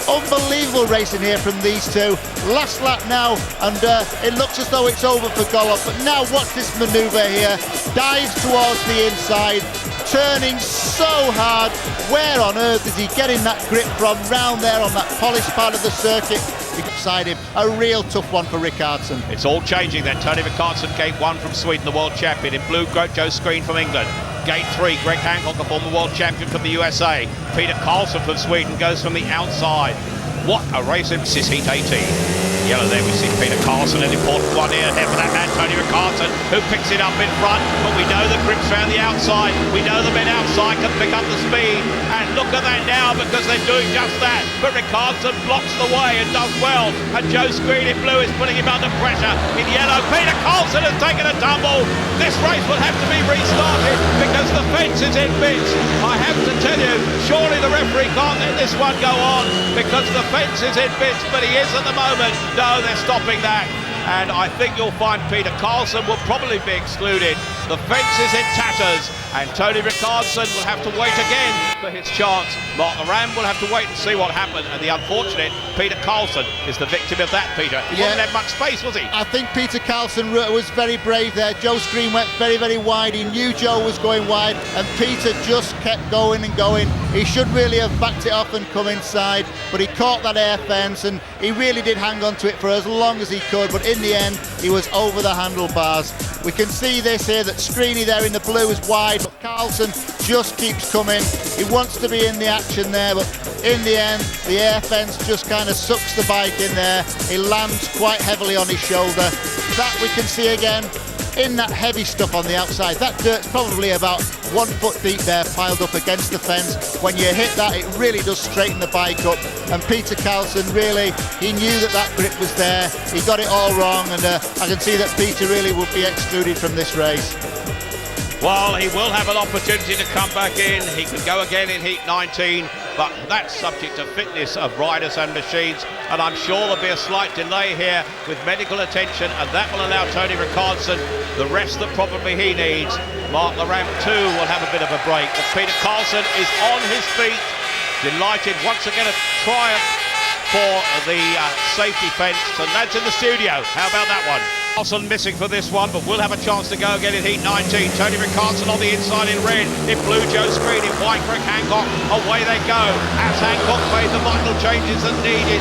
Unbelievable racing here from these two. Last lap now, and it looks as though it's over for Golov, but now watch this manoeuvre here. Dives towards the inside, turning so hard. Where on earth is he getting that grip from? Round there on that polished part of the circuit beside him. A real tough one for Rickardsson. it's all changing then. Tony Rickardsson, gate 1 from Sweden, the world champion. In blue, Joe Screen from England. Gate 3, Greg Hancock, the former world champion from the USA. Peter Karlsson from Sweden goes from the outside. What a race in this heat 18. Yellow there, we see Peter Karlsson, an important one here for that man, Tony Rickardsson, who picks it up in front, but we know the grip's around the outside. We know the men outside can pick up the speed, and look at that now, because they're doing just that. But Rickardsson blocks the way and does well, and Joe Screen in blue is putting him under pressure. In yellow, Peter Karlsson has taken a tumble. This race will have to be restarted because the fence is in bits. I have to tell you, surely the referee can't let this one go on, because the fence is in bits, but he is at the moment. No, they're stopping that, and I think you'll find Peter Karlsson will probably be excluded. The fence is in tatters, and Tony Rickardsson will have to wait again for his chance. Mark Ram will have to wait and see what happened, and the unfortunate Peter Karlsson is the victim of that, Peter. He wasn't had much space, was he? I think Peter Karlsson was very brave there. Joe Screen went very, very wide. He knew Joe was going wide, and Peter just kept going and going. He should really have backed it off and come inside, but he caught that air fence, and he really did hang on to it for as long as he could, but in the end, he was over the handlebars. We can see this here, that Screeny there in the blue is wide, but Karlsson just keeps coming. He wants to be in the action there, but in the end, the air fence just kind of sucks the bike in there. He lands quite heavily on his shoulder. That we can see again in that heavy stuff on the outside. That dirt's probably about 1 foot deep there, piled up against the fence. When you hit that, it really does straighten the bike up. And Peter Karlsson, really, he knew that that grip was there. He got it all wrong, and I can see that Peter really would be excluded from this race. Well, he will have an opportunity to come back in. He can go again in heat 19. but that's subject to fitness of riders and machines, and I'm sure there'll be a slight delay here with medical attention, and that will allow Tony Rickardsson the rest that probably he needs. Mark the ramp too will have a bit of a break, but Peter Carlson is on his feet, delighted once again a triumph for the safety fence. So lads in the studio, how about that one? Carlson missing for this one, but we'll have a chance to go again in heat 19. Tony Rickardsson on the inside in red, in blue Joe Screen, in white Greg Hancock. Away they go as Hancock made the vital changes that needed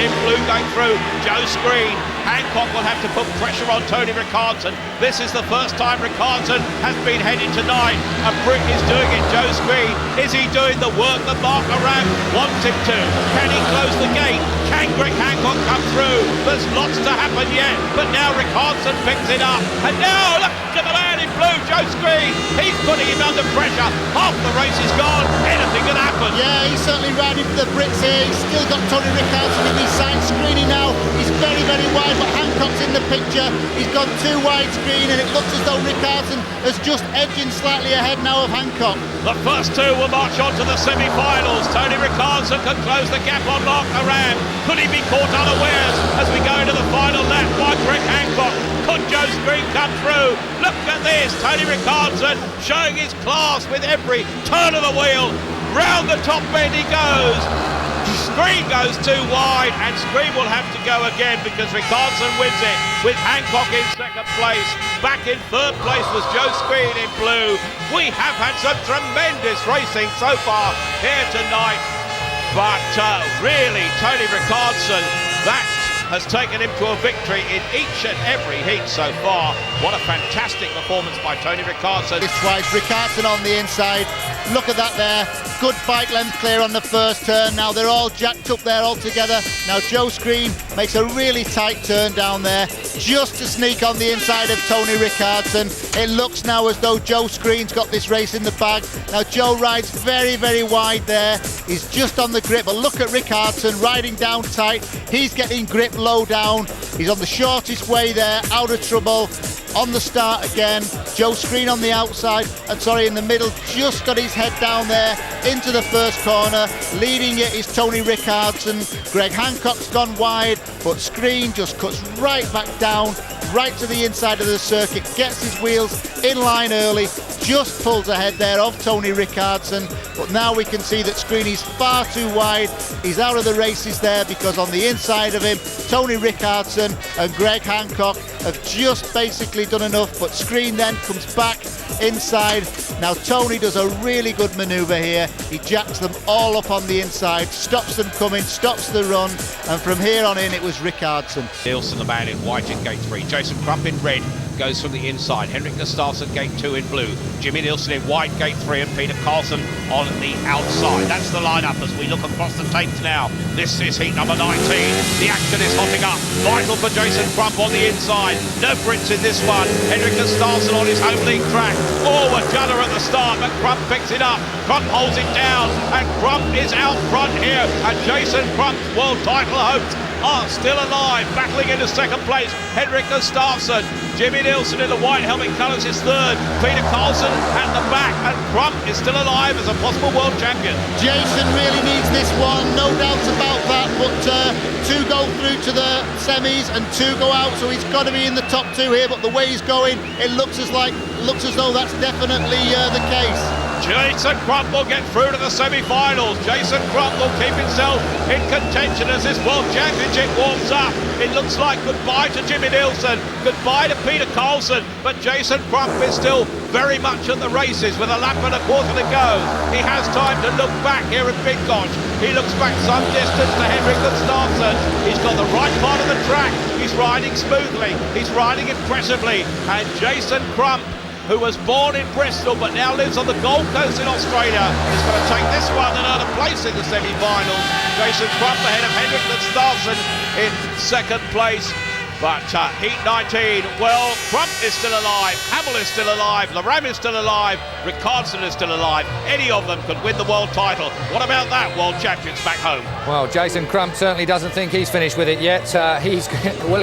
in blue going through. Joe Screen, Hancock will have to put pressure on Tony Rickardsson. This is the first time Rickardsson has been heading tonight, and Brick is doing it. Joe Screen, is he doing the work that Mark Aram wants him to? Can he close the gate? Can Greg Hancock come through? There's lots to happen yet, but now Rickardsson picks it up, and now look at the man in blue, Joe Screen. He's putting him under pressure. Half the race is gone. Anything can happen. Yeah, he's certainly riding for the Brits here. He's still got Tony Rickardsson in his side. Screening now, he's very, very wide, but Hancock's in the picture. He's gone too wide Screen, and it looks as though Rickardsson is just edging slightly ahead now of Hancock. The first two will march on to the semi-finals. Tony Rickardsson can close the gap on Mark Aram. Could he be caught unawares as we go into the final lap by Greg Hancock? Could Joe Screen come through? Look at this, Tony Rickardsson showing his class with every turn of the wheel. Round the top bend he goes. Screen goes too wide, and Screen will have to go again because Rickardsson wins it with Hancock in second place. Back in third place was Joe Screen in blue. We have had some tremendous racing so far here tonight, but really Tony Rickardsson, that has taken him to a victory in each and every heat so far. What a fantastic performance by Tony Rickardsson. It's twice, Rickardsson on the inside. Look at that there. Good bike length clear on the first turn. Now they're all jacked up there all together. Now Joe Screen makes a really tight turn down there, just to sneak on the inside of Tony Rickardsson. It looks now as though Joe Screen's got this race in the bag. Now Joe rides very, very wide there. He's just on the grip, but look at Rickardsson riding down tight. He's getting grip low down. He's on the shortest way there, out of trouble. On the start again, Joe Screen on the outside, and sorry, in the middle, just got his head down there into the first corner. Leading it is Tony Rickardsson. Greg Hancock's gone wide, but Screen just cuts right back down, right to the inside of the circuit, gets his wheels in line early, just pulls ahead there of Tony Rickardsson. But now we can see that Screen is far too wide. He's out of the races there because on the inside of him, Tony Rickardsson and Greg Hancock have just basically done enough, but Screen then comes back inside. Now Tony does a really good manoeuvre here. He jacks them all up on the inside, stops them coming, stops the run, and from here on in it was Rickardsson. Nielsen, the man in white in gate 3. Jason Crump in red goes from the inside. Henrik Gustafsson gate 2 in blue. Jimmy Nielsen in white gate 3, and Peter Carlson on the outside. That's the lineup as we look across the tapes now. This is heat number 19. The action is hotting up. Vital for Jason Crump on the inside. No Brits in this one. Henrik Gustafsson on his home league track. Oh, a judder at the start, but Crump picks it up. Crump holds it down, and Crump is out front here. And Jason Crump's world title hopes are still alive, battling into second place. Henrik Gustafsson, Jimmy Nielsen in the white helmet colours is third. Peter Carlson at the back, and Crump is still alive as a possible world champion. Jason really needs this one, no doubts about that, but 2 go through to the semis and 2 go out, so he's got to be in the top 2 here, but the way he's going, it looks as though that's definitely the case. Jason Crump will get through to the semi-finals. Jason Crump will keep himself in contention as this World Championship warms up. It looks like goodbye to Jimmy Nielsen, goodbye to Peter Carlson, but Jason Crump is still very much at the races with a lap and a quarter to go. He has time to look back here at Bydgoszcz. He looks back some distance to Henrik Gustafsson. He's got the right part of the track. He's riding smoothly. He's riding impressively. And Jason Crump, who was born in Bristol but now lives on the Gold Coast in Australia, is going to take this one and earn a place in the semi-finals. Jason Crump ahead of Henrik Gustafsson in second place. But Heat 19, well, Crump is still alive, Hamill is still alive, Laram is still alive, Rickardsson is still alive. Any of them could win the world title. What about that, world champions back home? Well, Jason Crump certainly doesn't think he's finished with it yet. He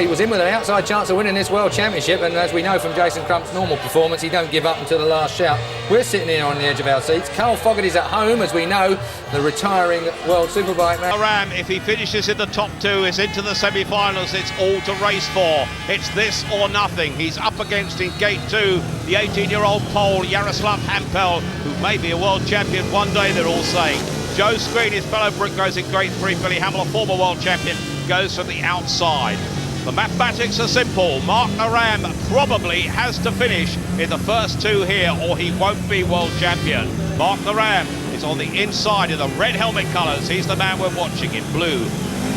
was in with an outside chance of winning this world championship, and as we know from Jason Crump's normal performance, he don't give up until the last shout. We're sitting here on the edge of our seats. Carl Fogarty's at home, as we know, the retiring world superbike man. Laram, if he finishes in the top two, is into the semi-finals. It's all to race for. It's this or nothing. He's up against in gate 2 the 18-year-old Pole Jaroslav Hampel, who may be a world champion one day, they're all saying. Joe Screen, his fellow Brit, goes in grade 3. Billy Hamill, a former world champion, goes from the outside. The mathematics are simple. Mark Laram probably has to finish in the first two here, or he won't be world champion. Mark Laram is on the inside in the red helmet colours. He's the man we're watching in blue.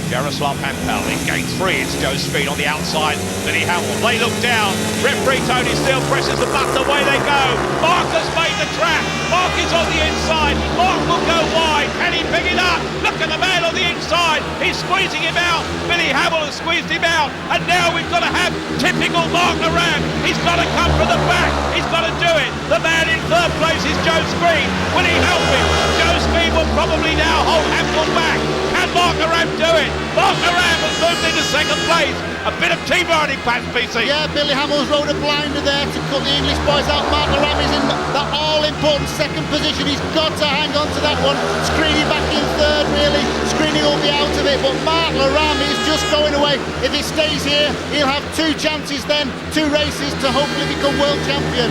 Jaroslav Hampel in gate 3. It's Joe Speed on the outside. Billy Hamill. They look down. Referee Tony Steele presses the button. Away they go. Mark has made the trap. Mark is on the inside. Mark will go wide. Can he pick it up? Look at the man on the inside. He's squeezing him out. Billy Hamill has squeezed him out. And now we've got to have typical Mark Laram. He's got to come from the back. He's got to do it. The man in third place is Joe Screen. Will he help him? Joe Screen will probably now hold Hampel back. Can Mark Laram do it? Mark Laram has moved into second place. A bit of T-burning, Pat PC. Yeah, Billy Hamill's rode a blinder there to cut the English boys out. Mark Laram is in that all-important second position. He's got to hang on to that one. Screening back in third, really. Screening will be out of it, but Mark Laram is just going away. If he stays here, he'll have 2 chances then, 2 races to hopefully become world champion.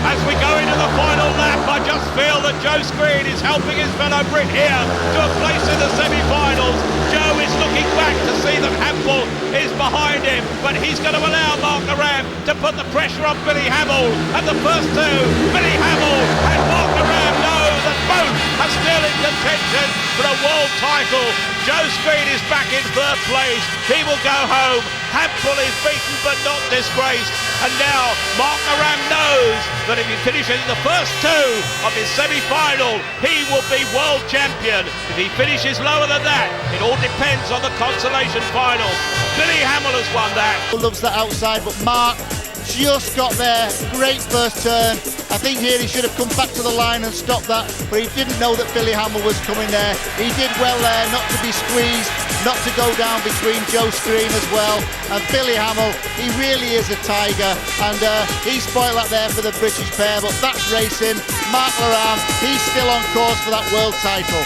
As we go into the final lap, I just feel that Joe Screen is helping his fellow Brit here to a place in the semi-finals. Joe is looking back to see that Hampel is behind him, but he's going to allow Mark Laram to put the pressure on Billy Hamill. And the first two, Billy Hamill and Mark Laram, know that both are still in contention for a world title. Joe Screen is back in third place. He will go home. Hampel is beaten but not disgraced. And now Mark Laram knows that if he finishes in the first two of his semi-final, he will be world champion. If he finishes lower than that, it all depends on the consolation final. Billy Hamill has won that. Loves that outside, but Mark just got there. Great first turn. I think here he should have come back to the line and stopped that, but he didn't know that Billy Hamill was coming there. He did well there not to be squeezed, not to go down between Joe Screen as well. And Billy Hamill, he really is a tiger, and he spoiled that there for the British pair, but that's racing. Mark Laram, he's still on course for that world title.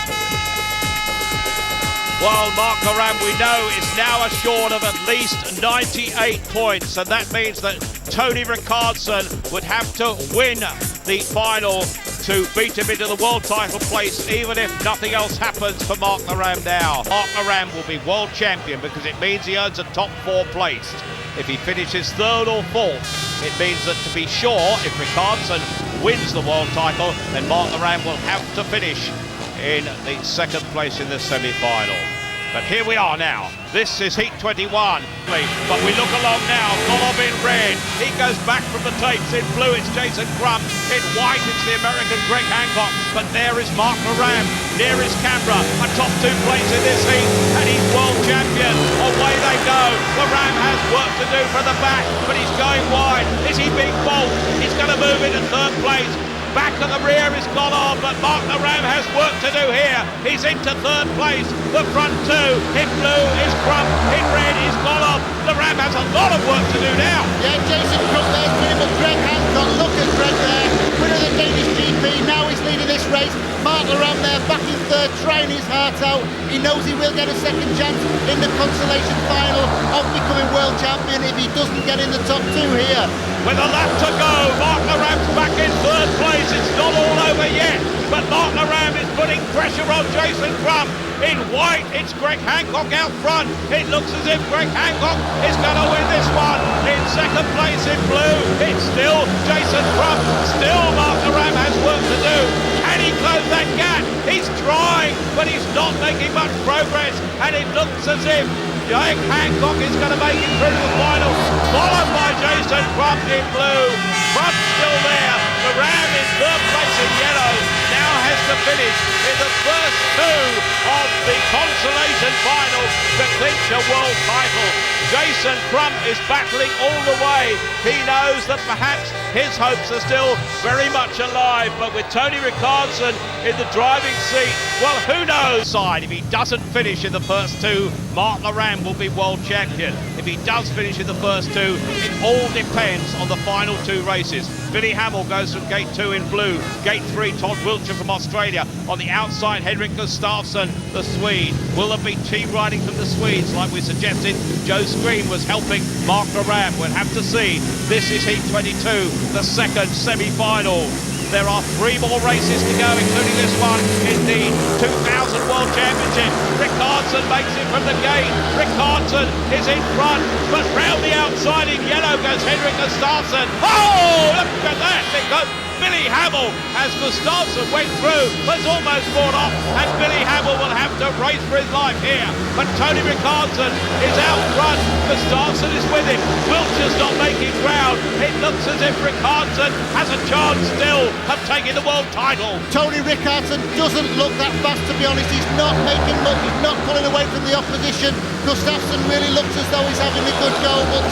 Well, Mark Laram, we know, is now assured of at least 98 points, and that means that Tony Rickardsson would have to win the final to beat him into the world title place, even if nothing else happens for Mark Laram now. Mark Laram will be world champion because it means he earns a top 4 place. If he finishes third or fourth, it means that to be sure, if Rickardsson wins the world title, then Mark Laram will have to finish in the second place in the semi-final. But here we are now. This is Heat 21. But we look along now. Golov in red. He goes back from the tapes. In blue, it's Jason Crump. In white, it's the American Greg Hancock. But there is Mark Laram near his camera. A top 2 place in this heat. And he's world champion. Away they go. Laram has work to do from the back, but he's going wide. Is he being bold? He's going to move into third place. Back at the rear is Golov, but Mark Laram has work to do here. He's into third place. The front 2, in blue is Crump, in red is Golov. Laram has a lot of work to do now. Yeah, Jason Crump there's winning, but Greg Hancock, look at Greg there. Winner of the Danish GP, now he's leading this race. Mark Laram there, back in third, trying his heart out. He knows he will get a second chance in the consolation final of becoming world champion if he doesn't get in the top 2 here. With a lap to go, Mark Laram's back in third place. It's not all over yet, but Mark Laram is putting pressure on Jason Crump. In white, it's Greg Hancock out front. It looks as if Greg Hancock is going to win this one. In second place in blue, it's still Jason Crump. Still Mark Laram has work to do. Can he close that gap? He's trying, but he's not making much progress. And it looks as if Greg Hancock is going to make it through to the final, followed by Jason Crump in blue. Crump still there. Laram in third place in yellow. Now has to finish in the first two of the consolation final to clinch a world title. Jason Crump is battling all the way. He knows that perhaps his hopes are still very much alive, but with Tony Rickardsson in the driving seat, well, who knows? If he doesn't finish in the first two, Mark Laram will be world champion. If he does finish in the first two, it all depends on the final two races. Billy Hamill goes from gate 2 in blue, gate 3 Todd Wiltshire from Australia, on the outside Henrik Gustafsson, the Swede. Will there be team riding from the Swedes like we suggested? Joe Screen was helping Mark Laram. We'll have to see. This is heat 22, the second semi-final. There are 3 more races to go, including this one in the 2000 World Championship. Rickardsson makes it from the gate. Rickardsson is in front, but round the outside in yellow goes Henrik Gustafsson. Oh, look at that, because Billy Hamill, as Gustafsson went through, was almost brought off, and Billy Hamill will have to race for his life here. But Tony Rickardsson is out front. Gustafsson is with him. Wiltshire's not making ground. It looks as if Rickardsson has a chance still of taking the world title. Tony Rickardsson doesn't look that fast, to be honest. He's not making much, he's not pulling away from the opposition. Gustafsson really looks as though he's having a good go, but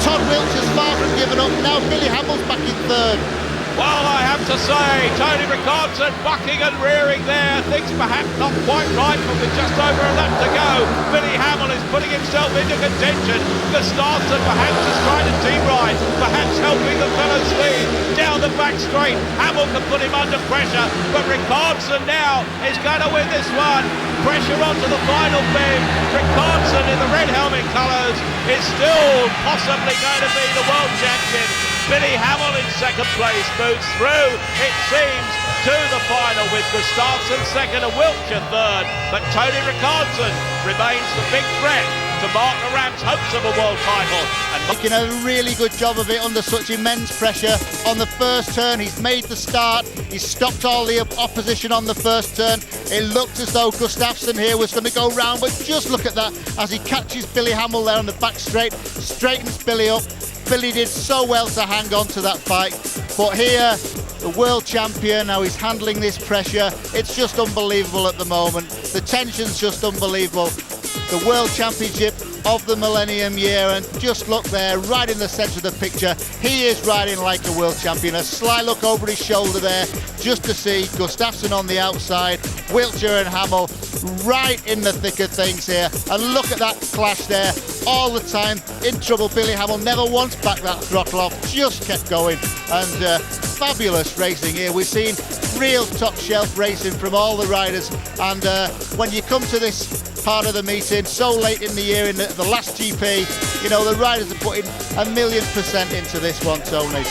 Todd Wiltshire's far from giving up. Now Billy Hamill's back in third. Well, I have to say, Tony Rickardsson bucking and rearing there. Things perhaps not quite right, but with just over a lap to go. Billy Hamill is putting himself into contention. Gustafsson perhaps is trying to team ride, perhaps helping the fellow Swede down the back straight. Hamill can put him under pressure, but Rickardsson now is going to win this one. Pressure onto the final bend. Rickardsson in the red helmet colours is still possibly going to be the world champion. Billy Hamill in second place moves through, it seems, to the final with Gustafsson second and Wiltshire third. But Tony Rickardsson remains the big threat to Mark Laram's hopes of a world title. And making a really good job of it under such immense pressure. On the first turn, he's made the start. He's stopped all the opposition on the first turn. It looked as though Gustafsson here was going to go round, but just look at that as he catches Billy Hamill there on the back straight, straightens Billy up. Billy did so well to hang on to that fight, but here the world champion, how he's handling this pressure, it's just unbelievable at the moment. The tension's just unbelievable. The world championship of the millennium year, and just look there, right in the centre of the picture, he is riding like a world champion. A sly look over his shoulder there, just to see Gustafsson on the outside, Wiltshire and Hamill right in the thick of things here, and look at that clash there, all the time in trouble. Billy Hamill never once backed that throttle off, just kept going, and fabulous racing here. We've seen real top shelf racing from all the riders, and when you come to this part of the meeting so late in the year, in the last GP, you know, the riders are putting 1,000,000% into this one, Tony.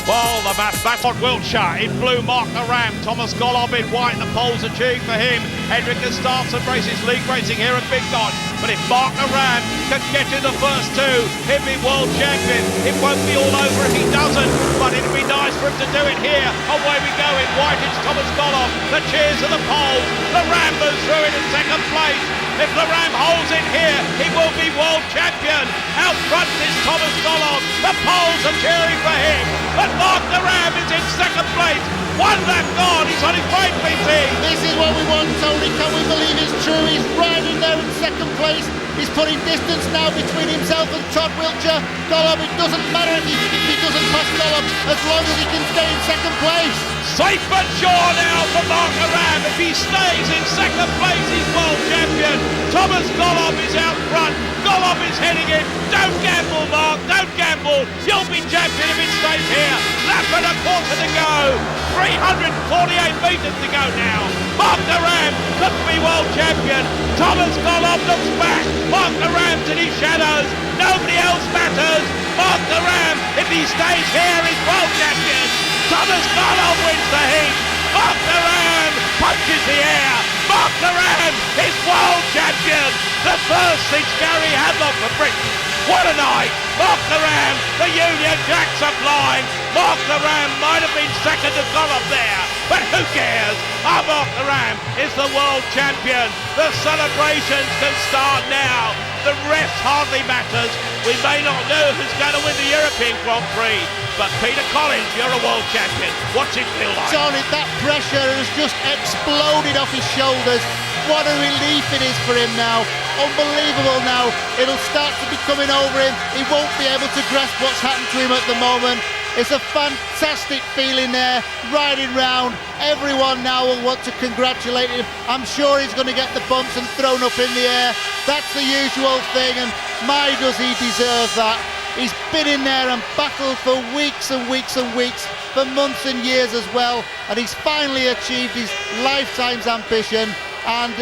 Well, the Todd Wiltshire in blue, Mark Laram, Thomas Golov in white, the poles are cheering for him. Henrik Gustafsson races league racing here at Bydgoszcz. But if Mark Laram can get in the first two, he'll be world champion. It won't be all over if he doesn't, but it'd be nice for him to do it here. Away we go in white, it's Thomas Golov. The cheers of the poles. Laram moves through in second place. If Laram holds it here, he will be world champion. Out front is Thomas Golov. The poles are cheering for him. But Mark Laram is in second place. One lap gone, he's on his way, BT. This is what we want, Tony. Can we believe it's true? He's riding there in second place. He's putting distance now between himself and Todd Wiltshire. Golov, it doesn't matter if he doesn't pass Golov, as long as he can stay in second place. Safe but sure now for Mark Laram. If he stays in second place, he's world champion. Thomas Golov is out front. Golov is heading in. Don't gamble, Mark, don't gamble. You'll be champion if it stays here. Lap and a quarter to go. 348 metres to go now. Mark Laram could be world champion. Thomas Golov looks back. Mark Laram's in his shadows. Nobody else matters. Mark Laram, if he stays here, is world champion. Thomas Golov wins the heat. Mark Laram punches the air. Mark Laram is world champion. The first since Gary Hadlock for Britain. What a night. Mark Laram, the Union Jacks are flying. Mark Laram might have been second to Golov there, but who cares? Mark Laram is the world champion. The celebrations can start now. The rest hardly matters. We may not know who's going to win the European Grand Prix, but Peter Collins, you're a world champion. What's it feel like? Johnny, that pressure has just exploded off his shoulders. What a relief it is for him now. Unbelievable now. It'll start to be coming over him. He won't be able to grasp what's happened to him at the moment. It's a fantastic feeling there, riding round. Everyone now will want to congratulate him. I'm sure he's going to get the bumps and thrown up in the air. That's the usual thing, and my does he deserve that. He's been in there and battled for weeks and weeks and weeks, for months and years as well, and he's finally achieved his lifetime's ambition. And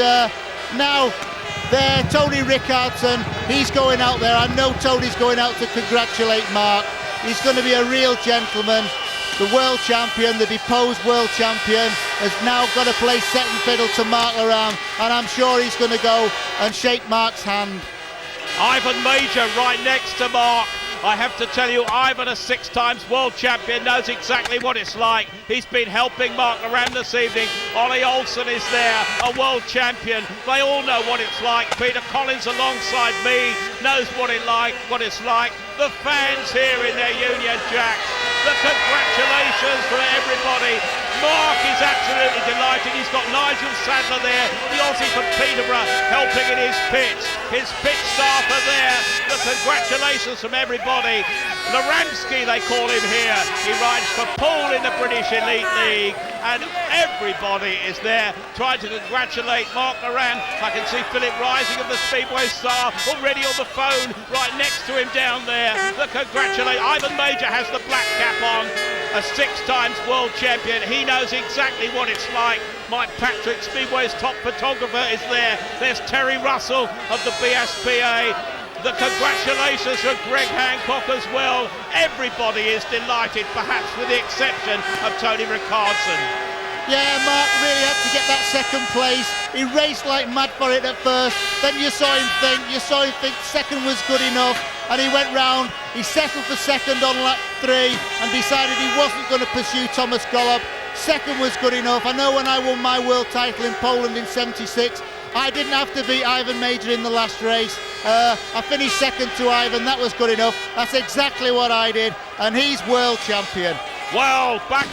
now there, Tony Rickardson, he's going out there. I know Tony's going out to congratulate Mark. He's going to be a real gentleman. The world champion, the deposed world champion, has now got to play second fiddle to Mark Laram, and I'm sure he's going to go and shake Mark's hand. Ivan Major right next to Mark. I have to tell you, Ivan, a 6 times world champion, knows exactly what it's like. He's been helping Mark around this evening. Ollie Olsen is there, a world champion. They all know what it's like. Peter Collins alongside me knows what it's like. The fans here in their Union Jacks. The congratulations from everybody. Mark is absolutely delighted. He's got Nigel Sadler there, the Aussie from Peterborough, helping in his pitch. His pitch staff are there. The congratulations from everybody. Laramsky, they call him here. He rides for Poole in the British Elite League, and everybody is there trying to congratulate Mark Laram. I can see Philip Rising of the Speedway Star already on the phone right next to him down there. The congratulate. Ivan Major has the black cap on, a 6 times world champion. He knows exactly what it's like. Mike Patrick, Speedway's top photographer, is there. There's Terry Russell of the BSPA. The congratulations from Greg Hancock as well. Everybody is delighted, perhaps with the exception of Tony Rickardson. Yeah, Mark really had to get that second place. He raced like mad for it at first. Then you saw him think second was good enough, and he went round. He settled for second on lap 3 and decided he wasn't going to pursue Thomas Gollop. Second was good enough. I know when I won my world title in Poland in '76, I didn't have to beat Ivan Major in the last race. I finished second to Ivan. That was good enough. That's exactly what I did, and he's world champion. Well, back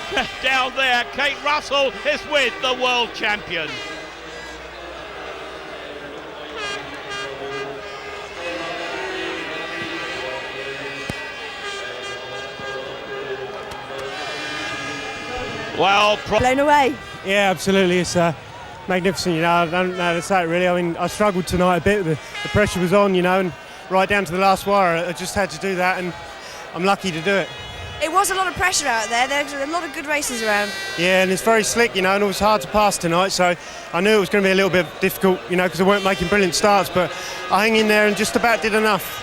down there, Kate Russell is with the world champion. Well, blown away. Yeah, absolutely. It's magnificent, you know. I don't know how to say it really. I mean, I struggled tonight a bit. The pressure was on, you know, and right down to the last wire, I just had to do that, and I'm lucky to do it. It was a lot of pressure out there. There's a lot of good races around. Yeah, and it's very slick, you know, and it was hard to pass tonight, so I knew it was going to be a little bit difficult, you know, because I weren't making brilliant starts, but I hung in there and just about did enough.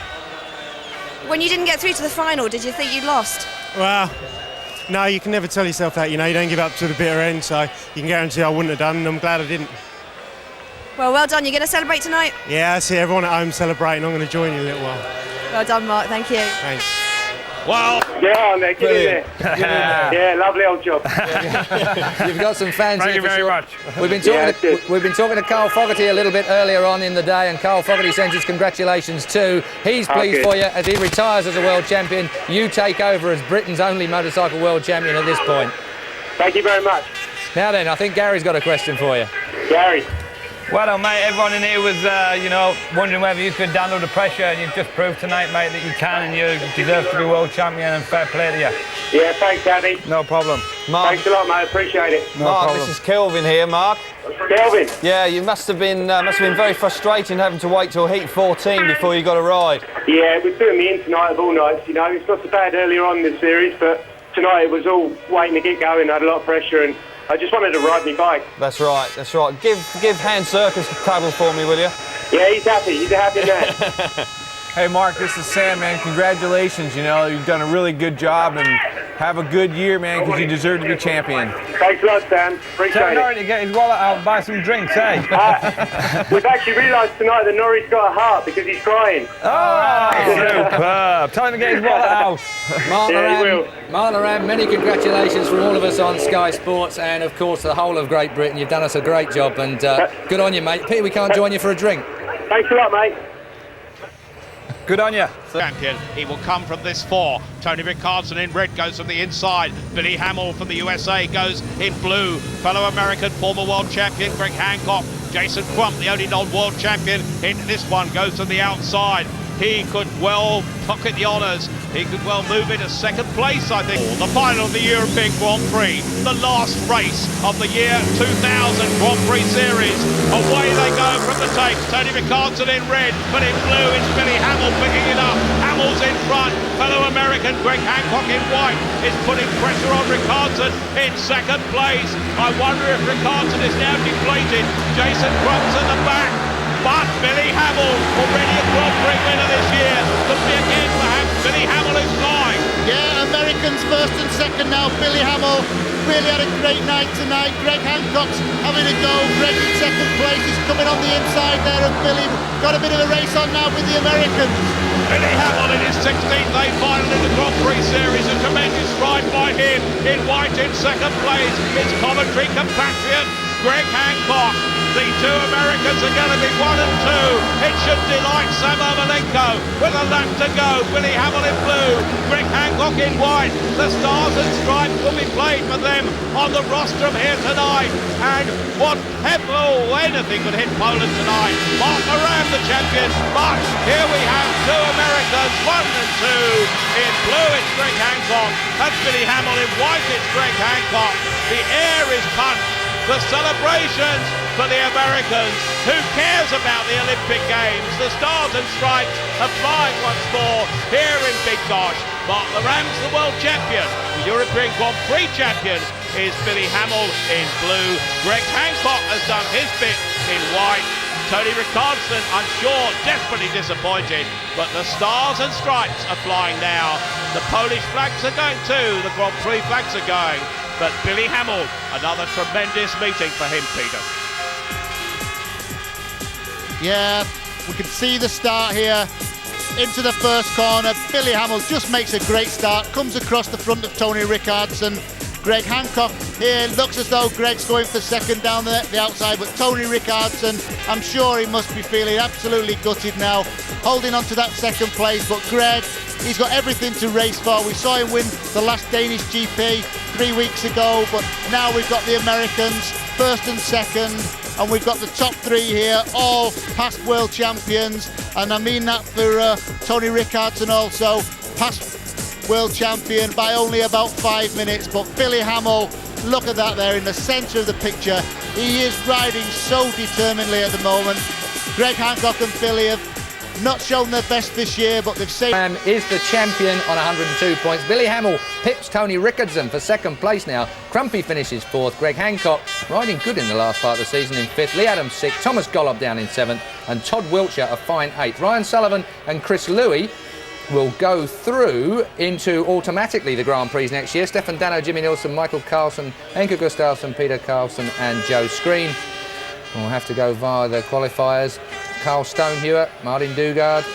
When you didn't get through to the final, did you think you'd lost? Well, no, you can never tell yourself that, you know. You don't give up to the bitter end, so you can guarantee I wouldn't have done, and I'm glad I didn't. Well done. You're going to celebrate tonight? Yeah, I see everyone at home celebrating. I'm going to join you in a little while. Well done, Mark. Thank you. Thanks. Well, get on there, get in there. Yeah, lovely old job. You've got some fans Thank here. you very much. We've been talking to Carl Fogarty a little bit earlier on in the day, and Carl Fogarty sends his congratulations too. He's pleased for you as he retires as a world champion. You take over as Britain's only motorcycle world champion at this point. Thank you very much. Now then, I think Gary's got a question for you. Gary. Well, mate, everyone in here was, you know, wondering whether you could handle the pressure, and you've just proved tonight, mate, that you can, and you deserve to be world champion, and fair play to you. Yeah, thanks, Daddy. No problem. Mark, thanks a lot, mate. Appreciate it. No Mark, problem. this is Kelvin here, Mark. Kelvin. Yeah, you must have been very frustrating having to wait till heat 14 before you got a ride. Yeah, we're doing me in tonight of all nights, you know. It's not so bad earlier on in the series, but tonight it was all waiting to get going. I had a lot of pressure, and I just wanted to ride my bike. That's right, that's right. Give Hans Circus a paddle for me, will you? Yeah, he's happy. He's a happy man. Hey, Mark, this is Sam, man. Congratulations. You know, you've done a really good job, and have a good year, man, because you deserve to be champion. Thanks a lot, Sam. Appreciate Tell it. Norrie to get his wallet out and buy some drinks, eh? We've actually realised tonight that Norrie's got a heart because he's crying. Oh, superb. Tell him to get his wallet out. Mark Laram, many congratulations from all of us on Sky Sports, and of course the whole of Great Britain. You've done us a great job, and good on you, mate. Pity we can't join you for a drink. Thanks a lot, mate. Good on you. Champion, he will come from this 4. Tony Ricardson in red goes from the inside. Billy Hamill from the USA goes in blue. Fellow American former world champion Greg Hancock. Jason Crump, the only non-world champion in this one, goes to the outside. He could well pocket the honours. He could well move into second place, I think. The final of the European Grand Prix, the last race of the year 2000 Grand Prix Series. Away they go from the tapes. Tony Ricardson in red, but in blue it's Billy Hamill picking it up. Hamill's in front. Fellow American Greg Hancock in white is putting pressure on Ricardson in second place. I wonder if Ricardson is now deflated. Jason Crump's in the back. But Billy Hamill, already a Grand Prix winner this year, could be again perhaps Billy Hamill is flying. Yeah, Americans first and second now. Billy Hamill really had a great night tonight. Greg Hancock's having a go. Greg in second place. He's coming on the inside there, and Billy got a bit of a race on now with the Americans. Billy Hamill in his 16th lane final in the Grand Prix Series. A tremendous ride by him in white in second place. His commentary compatriot Greg Hancock. The two Americans are going to be 1 and 2. It should delight Sam Ermolenko with a lap to go. Billy Hamill in blue, Greg Hancock in white. The Stars and Stripes will be played for them on the rostrum here tonight. And what anything could hit Poland tonight. Mark Moran, the champion. But here we have two Americans, 1 and 2. In blue it's Greg Hancock. That's Billy Hamill. In white it's Greg Hancock. The air is punched. The celebrations for the Americans. Who cares about the Olympic Games? The Stars and Stripes are flying once more here in Bydgoszcz. Mark Moran's the world champion. The European Grand Prix champion is Billy Hamill in blue. Greg Hancock has done his bit in white. Tony Ricardson, I'm sure, desperately disappointed, but the Stars and Stripes are flying now. The Polish flags are going too, the Grand Prix flags are going. But Billy Hamill, another tremendous meeting for him, Peter. Yeah, we can see the start here. Into the first corner, Billy Hamill just makes a great start, comes across the front of Tony Ricardson. Greg Hancock here, looks as though Greg's going for second down the outside, but Tony Ricardson, I'm sure he must be feeling absolutely gutted now, holding on to that second place. But Greg, he's got everything to race for. We saw him win the last Danish GP 3 weeks ago, but now we've got the Americans first and second, and we've got the top 3 here, all past world champions, and I mean that for Tony Ricardson also, past world champion by only about 5 minutes. But Billy Hamill, look at that there in the centre of the picture. He is riding so determinedly at the moment. Greg Hancock and Billy have not shown their best this year, but they've saved. Is the champion on 102 points. Billy Hamill pips Tony Ricardson for second place now. Crumpy finishes 4th. Greg Hancock riding good in the last part of the season in 5th. Lee Adams 6th. Thomas Golub down in 7th. And Todd Wiltshire a fine 8th. Ryan Sullivan and Chris Louis will go through into automatically the Grand Prix next year. Stefan Dano, Jimmy Nielsen, Michael Carlson, Henke Gustafsson, Peter Carlson and Joe Screen will have to go via the qualifiers. Carl Stonehewer, Martin Dugard,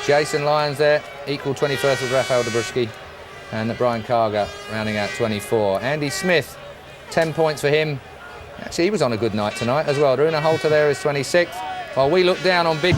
Jason Lyons there, equal 21st with Rafael Dabrowski, and Brian Carger rounding out 24. Andy Smith, 10 points for him. Actually, he was on a good night tonight as well. Runa Holter there is 26th, while we look down on big...